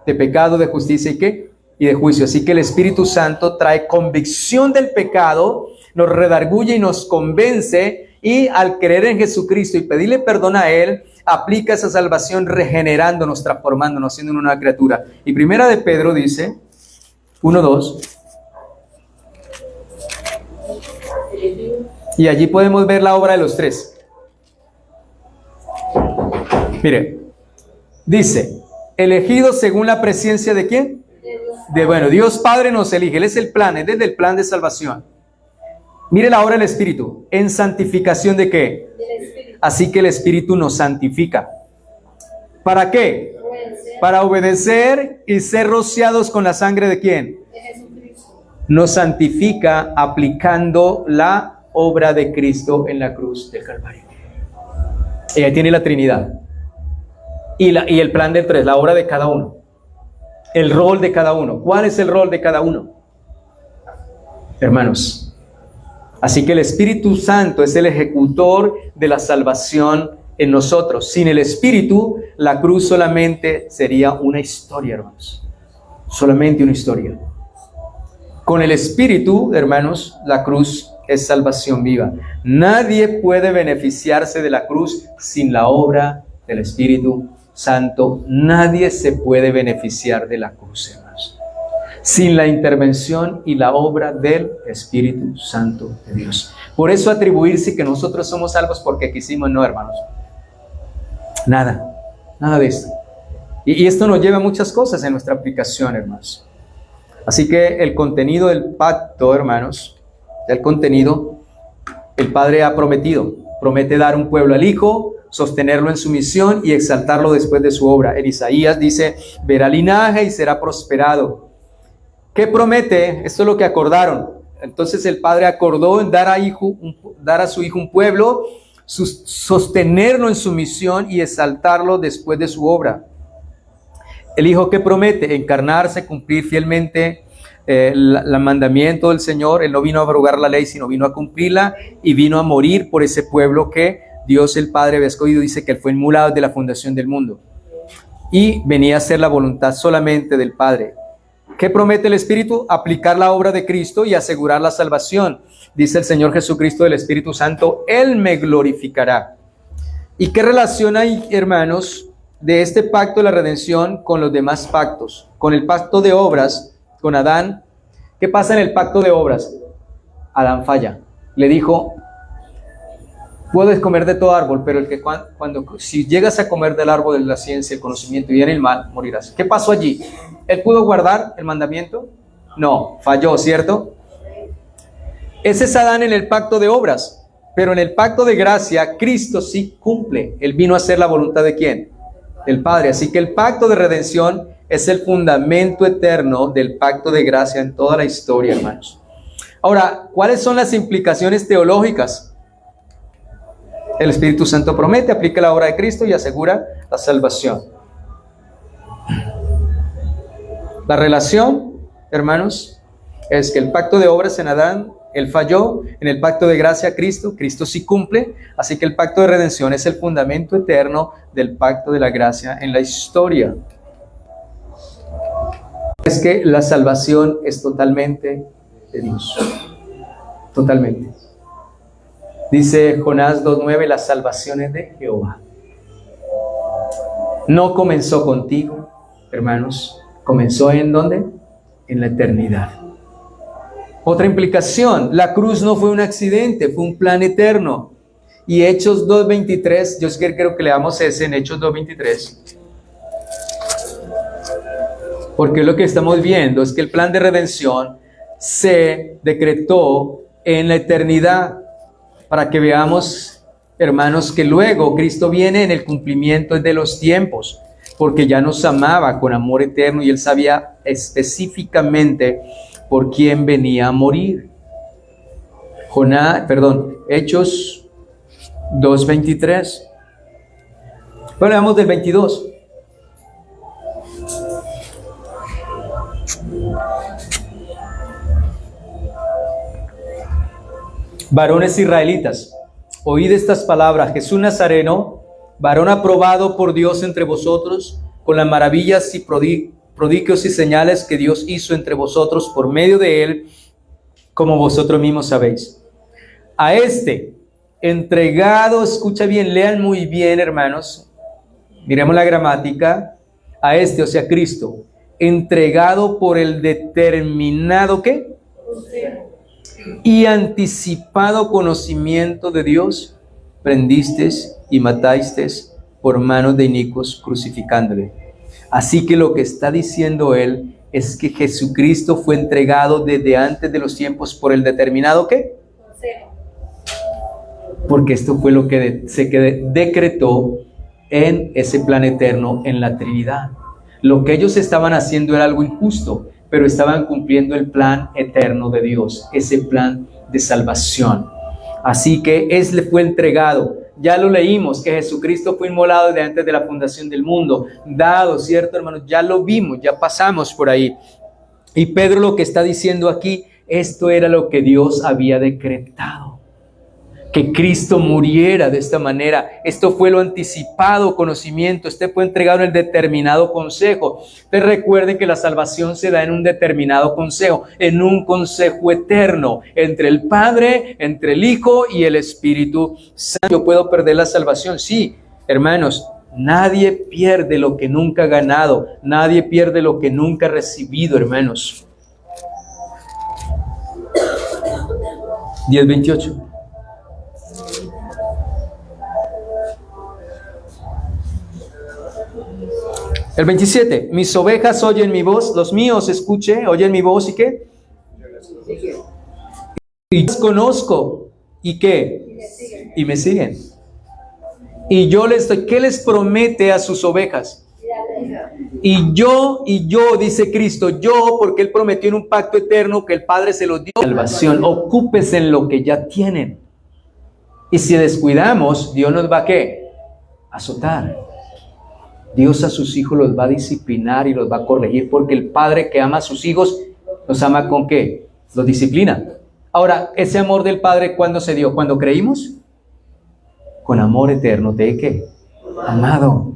De pecado, de justicia y ¿qué? Y de juicio. Así que el Espíritu Santo trae convicción del pecado, nos redarguye y nos convence, y al creer en Jesucristo y pedirle perdón a Él, aplica esa salvación regenerándonos, transformándonos, siendo una nueva criatura. Y primera de Pedro dice, 1:2, y allí podemos ver la obra de los tres. Mire, dice, elegidos según la presencia ¿de quién? Dios Padre nos elige, Él es el plan, es desde el plan de salvación. Mire la obra del Espíritu, en santificación ¿de qué? Así que el Espíritu nos santifica. ¿Para qué? Para obedecer y ser rociados con la sangre ¿de quién? De Jesucristo. Nos santifica aplicando la obra de Cristo en la cruz del Calvario. Y ahí tiene la Trinidad. Y el plan de tres, la obra de cada uno. El rol de cada uno. ¿Cuál es el rol de cada uno? Hermanos. Así que el Espíritu Santo es el ejecutor de la salvación en nosotros. Sin el Espíritu, la cruz solamente sería una historia, hermanos. Solamente una historia. Con el Espíritu, hermanos, la cruz es salvación viva. Nadie puede beneficiarse de la cruz sin la obra del Espíritu Santo. Nadie se puede beneficiar de la cruz, hermanos, sin la intervención y la obra del Espíritu Santo de Dios. Por eso atribuirse que nosotros somos salvos porque quisimos, no, hermanos. Nada de esto. Y esto nos lleva a muchas cosas en nuestra aplicación, hermanos. Así que el contenido del pacto, hermanos, el contenido, el Padre ha prometido. Promete dar un pueblo al Hijo, sostenerlo en su misión y exaltarlo después de su obra. En Isaías dice, verá linaje y será prosperado. ¿Qué promete? Esto es lo que acordaron. Entonces el Padre acordó en dar a su Hijo un pueblo, sostenerlo en su misión y exaltarlo después de su obra. El Hijo que promete encarnarse, cumplir fielmente el mandamiento del Señor. Él no vino a abrogar la ley, sino vino a cumplirla y vino a morir por ese pueblo que Dios el Padre había escogido. Dice que Él fue inmolado desde la fundación del mundo y venía a hacer la voluntad solamente del Padre. ¿Qué promete el Espíritu? Aplicar la obra de Cristo y asegurar la salvación. Dice el Señor Jesucristo del Espíritu Santo, Él me glorificará. ¿Y qué relación hay, hermanos, de este pacto de la redención con los demás pactos? Con el pacto de obras, con Adán. ¿Qué pasa en el pacto de obras? Adán falla. Le dijo, puedes comer de todo árbol, pero si llegas a comer del árbol de la ciencia, el conocimiento y bien el mal, morirás. ¿Qué pasó allí? ¿Él pudo guardar el mandamiento? No, falló, ¿cierto? Ese es Adán en el pacto de obras, pero en el pacto de gracia, Cristo sí cumple. Él vino a hacer la voluntad ¿de quién? Del Padre. Así que el pacto de redención es el fundamento eterno del pacto de gracia en toda la historia, hermanos. Ahora, ¿cuáles son las implicaciones teológicas? El Espíritu Santo promete, aplica la obra de Cristo y asegura la salvación. La relación, hermanos, es que el pacto de obras en Adán, Él falló. En el pacto de gracia, Cristo sí cumple. Así que el pacto de redención es el fundamento eterno del pacto de la gracia en la historia. Es que la salvación es totalmente de Dios. Totalmente. Dice Jonás 2:9, la salvación es de Jehová. No comenzó contigo, hermanos. Comenzó ¿en dónde? En la eternidad. Otra implicación, la cruz no fue un accidente, fue un plan eterno. Y Hechos 2:23, yo quiero que leamos ese en Hechos 2:23. Porque lo que estamos viendo es que el plan de redención se decretó en la eternidad, para que veamos, hermanos, que luego Cristo viene en el cumplimiento de los tiempos, porque ya nos amaba con amor eterno y Él sabía específicamente por quién venía a morir. Hechos 2:23. Bueno, hablamos del 22. Varones israelitas, oíd estas palabras: Jesús Nazareno, varón aprobado por Dios entre vosotros, con las maravillas y prodigios y señales que Dios hizo entre vosotros por medio de él, como vosotros mismos sabéis. A este entregado, escucha bien, lean muy bien, hermanos, miremos la gramática, a este, o sea, Cristo, entregado por el determinado, ¿qué? Y anticipado conocimiento de Dios, prendisteis y matasteis por manos de inicuos, crucificándole. Así que lo que está diciendo él es que Jesucristo fue entregado desde antes de los tiempos por el determinado, ¿qué? Porque esto fue lo que se decretó en ese plan eterno en la Trinidad. Lo que ellos estaban haciendo era algo injusto, pero estaban cumpliendo el plan eterno de Dios, ese plan de salvación. Así que Él le fue entregado. Ya lo leímos, que Jesucristo fue inmolado desde antes de la fundación del mundo, dado, ¿cierto, hermanos? Ya lo vimos, ya pasamos por ahí. Y Pedro lo que está diciendo aquí, esto era lo que Dios había decretado, que Cristo muriera de esta manera. Esto fue lo anticipado conocimiento. Este fue entregado en el determinado consejo. Ustedes recuerden que la salvación se da en un determinado consejo, en un consejo eterno, entre el Padre, entre el Hijo y el Espíritu Santo. ¿Yo puedo perder la salvación? Sí, hermanos, nadie pierde lo que nunca ha ganado. Nadie pierde lo que nunca ha recibido, hermanos. 10:28. El 27, mis ovejas oyen mi voz, los míos oyen mi voz, ¿y qué? Y los conozco, ¿y qué? Y me siguen. Y yo les doy, ¿qué les promete a sus ovejas? Y yo, dice Cristo, yo, porque Él prometió en un pacto eterno que el Padre se los dio. Salvación, ocúpese en lo que ya tienen. Y si descuidamos, Dios nos va a ¿qué? Azotar. Dios a sus hijos los va a disciplinar y los va a corregir, porque el Padre que ama a sus hijos, los ama ¿con qué? Los disciplina. Ahora, ese amor del Padre, ¿cuándo se dio? ¿Cuándo creímos? Con amor eterno. ¿De qué? Amado.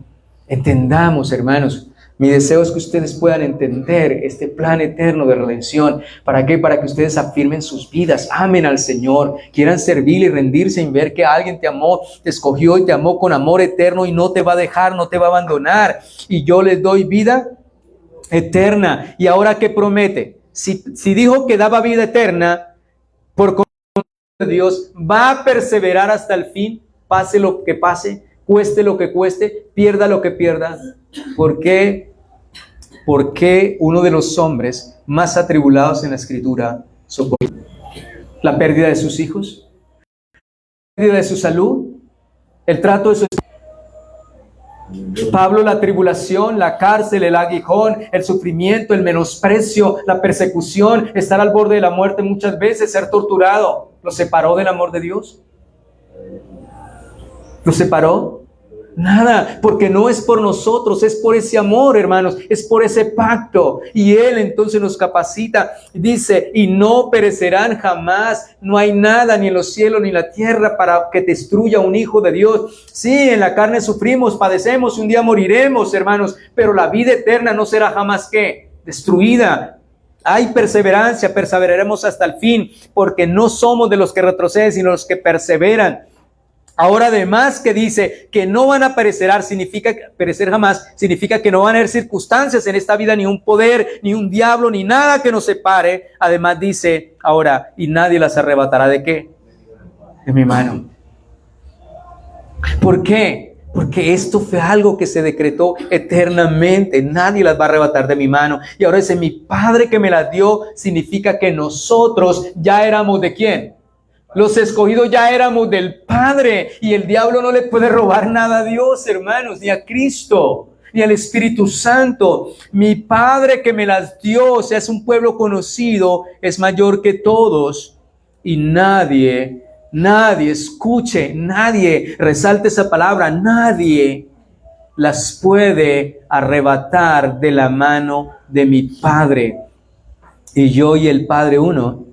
Entendamos, hermanos. Mi deseo es que ustedes puedan entender este plan eterno de redención. ¿Para qué? Para que ustedes afirmen sus vidas, amen al Señor, quieran servir y rendirse y ver que alguien te amó, te escogió y te amó con amor eterno y no te va a dejar, no te va a abandonar. Y yo les doy vida eterna. ¿Y ahora qué promete? Si dijo que daba vida eterna, por conocimiento de Dios, va a perseverar hasta el fin, pase lo que pase, cueste lo que cueste, pierda lo que pierda. ¿Por qué? Porque uno de los hombres más atribulados en la Escritura soportó la pérdida de sus hijos, la pérdida de su salud, el trato de su... Pablo, la tribulación, la cárcel, el aguijón, el sufrimiento, el menosprecio, la persecución, estar al borde de la muerte muchas veces, ser torturado, ¿lo separó del amor de Dios? ¿Lo separó? Nada, porque no es por nosotros, es por ese amor, hermanos, es por ese pacto. Y Él entonces nos capacita, dice, y no perecerán jamás. No hay nada ni en los cielos ni en la tierra para que destruya un hijo de Dios. Sí, en la carne sufrimos, padecemos, un día moriremos, hermanos, pero la vida eterna no será jamás ¿qué? Destruida. Hay perseverancia, perseveraremos hasta el fin, porque no somos de los que retroceden, sino los que perseveran. Ahora, además que dice que no van a perecer jamás, significa que no van a haber circunstancias en esta vida, ni un poder, ni un diablo, ni nada que nos separe. Además dice ahora, y nadie las arrebatará ¿de qué? De mi mano. ¿Por qué? Porque esto fue algo que se decretó eternamente. Nadie las va a arrebatar de mi mano. Y ahora dice, mi Padre que me las dio, significa que nosotros ya éramos ¿de quién? Los escogidos ya éramos del Padre y el diablo no le puede robar nada a Dios, hermanos, ni a Cristo, ni al Espíritu Santo. Mi Padre que me las dio, o sea, es un pueblo conocido, es mayor que todos y nadie, escuche, nadie, resalte esa palabra, nadie las puede arrebatar de la mano de mi Padre. Y yo y el Padre uno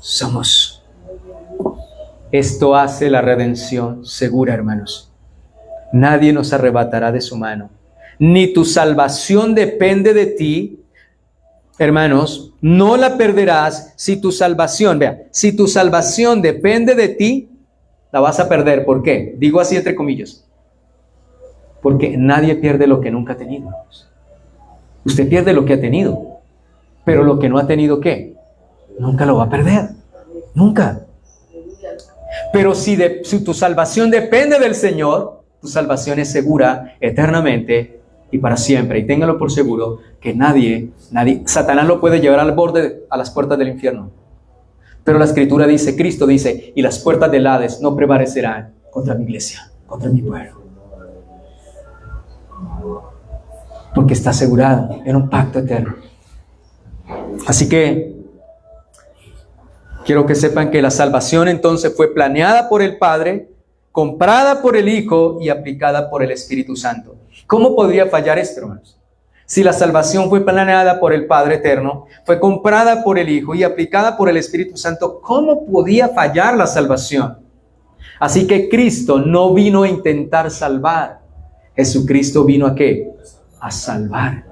somos. Esto hace la redención segura, hermanos. Nadie nos arrebatará de su mano. Ni tu salvación depende de ti. Hermanos, no la perderás si tu salvación, vea, si tu salvación depende de ti, la vas a perder. ¿Por qué? Digo así entre comillas. Porque nadie pierde lo que nunca ha tenido. Usted pierde lo que ha tenido, pero lo que no ha tenido, ¿qué? Nunca lo va a perder. Nunca. Pero si tu salvación depende del Señor, tu salvación es segura eternamente y para siempre. Y téngalo por seguro que nadie, Satanás lo puede llevar al borde, a las puertas del infierno. Pero la Escritura dice, Cristo dice, y las puertas del Hades no prevalecerán contra mi iglesia, contra mi pueblo. Porque está asegurado en un pacto eterno. Así que quiero que sepan que la salvación entonces fue planeada por el Padre, comprada por el Hijo y aplicada por el Espíritu Santo. ¿Cómo podría fallar esto, hermanos? Si la salvación fue planeada por el Padre eterno, fue comprada por el Hijo y aplicada por el Espíritu Santo, ¿cómo podía fallar la salvación? Así que Cristo no vino a intentar salvar. Jesucristo vino ¿a qué? A salvar.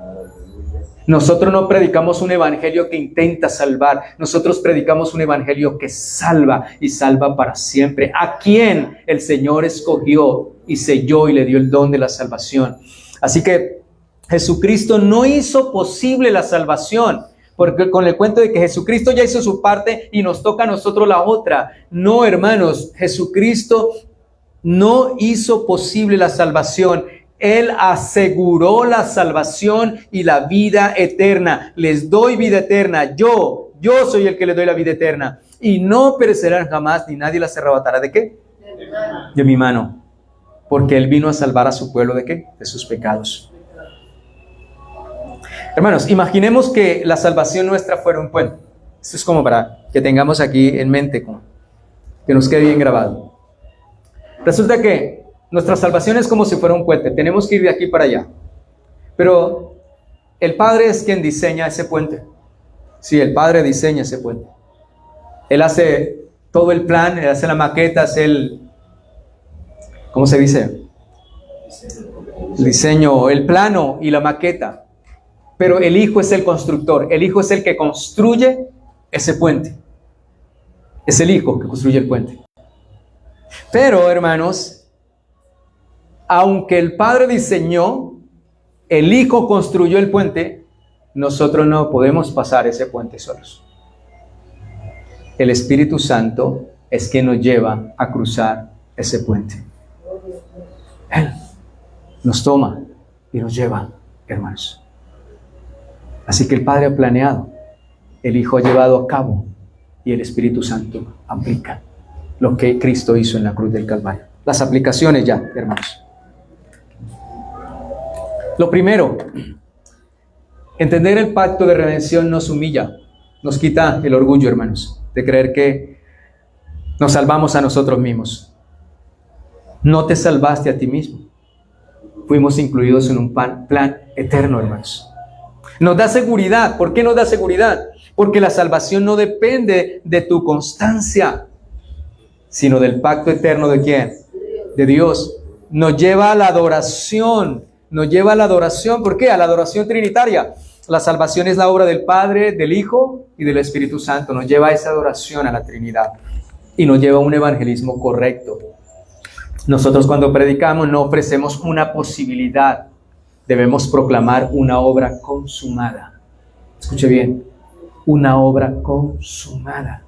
Nosotros no predicamos un evangelio que intenta salvar. Nosotros predicamos un evangelio que salva y salva para siempre. ¿A quién el Señor escogió y selló y le dio el don de la salvación? Así que Jesucristo no hizo posible la salvación, porque con el cuento de que Jesucristo ya hizo su parte y nos toca a nosotros la otra. No, hermanos, Jesucristo no hizo posible la salvación. Él aseguró la salvación y la vida eterna. Les doy vida eterna. Yo soy el que les doy la vida eterna. Y no perecerán jamás, ni nadie las arrebatará. ¿De qué? De mi mano. Porque Él vino a salvar a su pueblo ¿de qué? De sus pecados. Hermanos, imaginemos que la salvación nuestra fuera un puente. Esto es como para que tengamos aquí en mente, que nos quede bien grabado. Resulta que nuestra salvación es como si fuera un puente. Tenemos que ir de aquí para allá. Pero el Padre es quien diseña ese puente. Sí, el Padre diseña ese puente. Él hace todo el plan, Él hace la maqueta, hace el... ¿Cómo se dice? El diseño, el plano y la maqueta. Pero el Hijo es el constructor. El Hijo es el que construye ese puente. Es el Hijo que construye el puente. Pero, hermanos, aunque el Padre diseñó, el Hijo construyó el puente, nosotros no podemos pasar ese puente solos. El Espíritu Santo es quien nos lleva a cruzar ese puente. Él nos toma y nos lleva, hermanos. Así que el Padre ha planeado, el Hijo ha llevado a cabo y el Espíritu Santo aplica lo que Cristo hizo en la cruz del Calvario. Las aplicaciones ya, hermanos. Lo primero, entender el pacto de redención nos humilla, nos quita el orgullo, hermanos, de creer que nos salvamos a nosotros mismos. No te salvaste a ti mismo. Fuimos incluidos en un plan eterno, hermanos. Nos da seguridad. ¿Por qué nos da seguridad? Porque la salvación no depende de tu constancia, sino del pacto eterno ¿de quién? De Dios. Nos lleva a la adoración. Nos lleva a la adoración. ¿Por qué? A la adoración trinitaria. La salvación es la obra del Padre, del Hijo y del Espíritu Santo. Nos lleva a esa adoración a la Trinidad. Y nos lleva a un evangelismo correcto. Nosotros cuando predicamos no ofrecemos una posibilidad. Debemos proclamar una obra consumada. Escuche bien. Una obra consumada.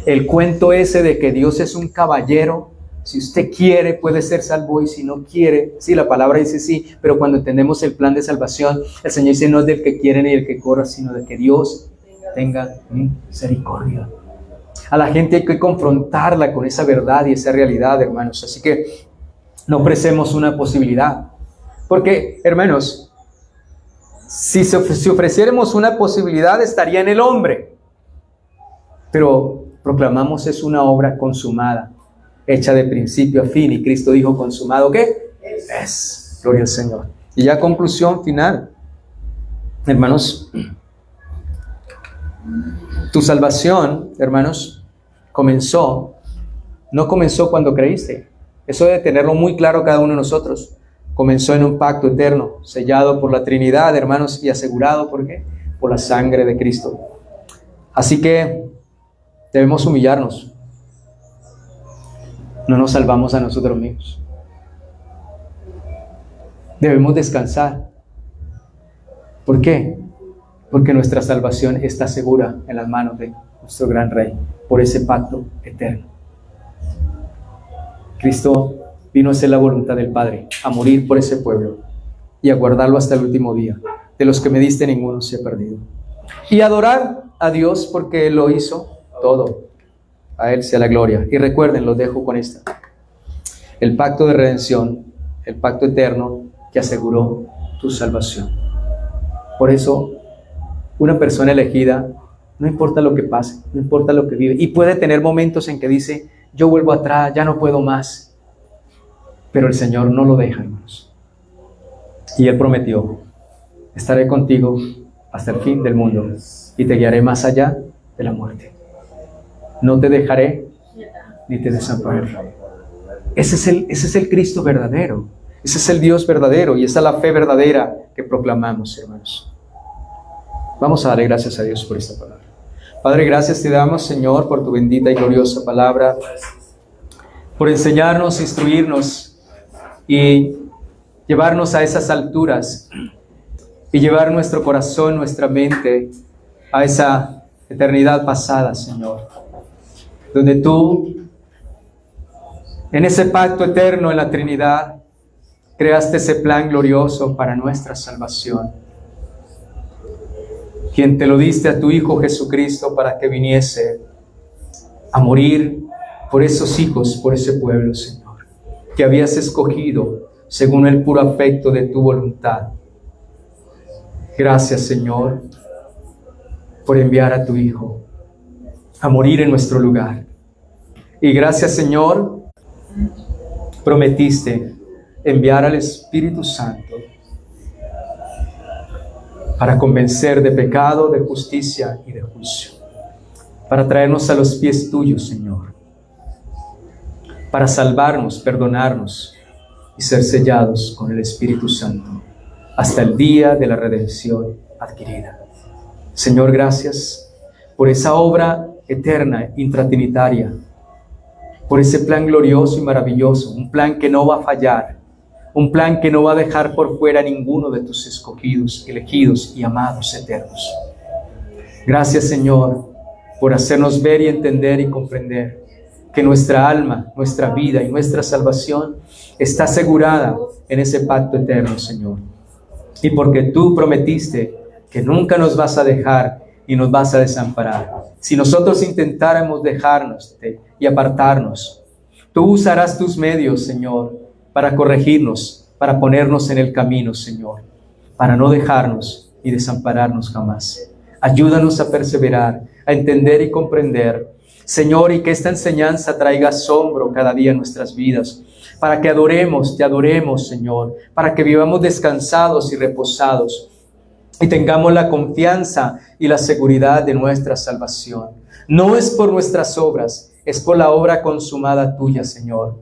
El cuento ese de que Dios es un caballero. Si usted quiere, puede ser salvo, y si no quiere, sí, la palabra dice sí, pero cuando entendemos el plan de salvación, el Señor dice no es del que quiere ni del que corra, sino de que Dios tenga misericordia. A la gente hay que confrontarla con esa verdad y esa realidad, hermanos. Así que no ofrecemos una posibilidad. Porque, hermanos, si ofreciéramos una posibilidad, estaría en el hombre. Pero proclamamos es una obra consumada, hecha de principio a fin. Y Cristo dijo, ¿consumado qué? Es. Gloria al Señor. Y ya conclusión final. Hermanos, tu salvación, hermanos, no comenzó cuando creíste. Eso debe tenerlo muy claro cada uno de nosotros. Comenzó en un pacto eterno, sellado por la Trinidad, hermanos, y asegurado, ¿por qué? Por la sangre de Cristo. Así que debemos humillarnos. No nos salvamos a nosotros mismos. Debemos descansar. ¿Por qué? Porque nuestra salvación está segura en las manos de nuestro gran Rey, por ese pacto eterno. Cristo vino a hacer la voluntad del Padre, a morir por ese pueblo y a guardarlo hasta el último día. De los que me diste, ninguno se ha perdido. Y adorar a Dios porque Él lo hizo todo. A Él sea la gloria. Y recuerden, los dejo con esta. El pacto de redención, el pacto eterno que aseguró tu salvación. Por eso, una persona elegida, no importa lo que pase, no importa lo que vive, y puede tener momentos en que dice, yo vuelvo atrás, ya no puedo más. Pero el Señor no lo deja, hermanos. Y Él prometió, estaré contigo hasta el fin del mundo y te guiaré más allá de la muerte. No te dejaré ni te desampararé. Ese es el Cristo verdadero. Ese es el Dios verdadero y esa es la fe verdadera que proclamamos, hermanos. Vamos a darle gracias a Dios por esta palabra. Padre, gracias te damos, Señor, por tu bendita y gloriosa palabra, por enseñarnos, instruirnos y llevarnos a esas alturas y llevar nuestro corazón, nuestra mente a esa eternidad pasada, Señor, donde tú, en ese pacto eterno en la Trinidad, creaste ese plan glorioso para nuestra salvación, quien te lo diste a tu Hijo Jesucristo para que viniese a morir por esos hijos, por ese pueblo, Señor, que habías escogido según el puro afecto de tu voluntad. Gracias, Señor, por enviar a tu Hijo a morir en nuestro lugar. Y gracias, Señor, prometiste enviar al Espíritu Santo para convencer de pecado, de justicia y de juicio, para traernos a los pies tuyos, Señor, para salvarnos, perdonarnos y ser sellados con el Espíritu Santo hasta el día de la redención adquirida. Señor, gracias por esa obra eterna, intratrinitaria, por ese plan glorioso y maravilloso, un plan que no va a fallar, un plan que no va a dejar por fuera a ninguno de tus escogidos, elegidos y amados eternos. Gracias, Señor, por hacernos ver y entender y comprender que nuestra alma, nuestra vida y nuestra salvación está asegurada en ese pacto eterno, Señor. Y porque tú prometiste que nunca nos vas a dejar y nos vas a desamparar. Si nosotros intentáramos dejarnos y apartarnos, tú usarás tus medios, Señor, para corregirnos, para ponernos en el camino, Señor, para no dejarnos y desampararnos jamás. Ayúdanos a perseverar, a entender y comprender, Señor, y que esta enseñanza traiga asombro cada día en nuestras vidas, para que te adoremos, Señor, para que vivamos descansados y reposados, y tengamos la confianza y la seguridad de nuestra salvación. No es por nuestras obras, es por la obra consumada tuya, Señor,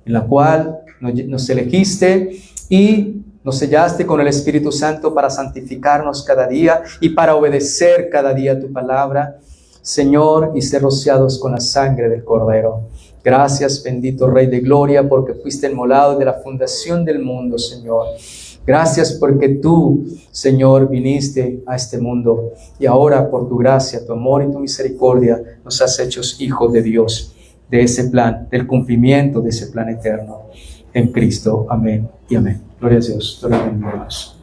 en la cual nos elegiste y nos sellaste con el Espíritu Santo para santificarnos cada día y para obedecer cada día tu palabra, Señor, y ser rociados con la sangre del Cordero. Gracias, bendito Rey de Gloria, porque fuiste inmolado de la fundación del mundo, Señor. Gracias porque tú, Señor, viniste a este mundo y ahora por tu gracia, tu amor y tu misericordia nos has hecho hijos de Dios, de ese plan, del cumplimiento de ese plan eterno en Cristo. Amén y amén. Gloria a Dios. Gloria a Dios.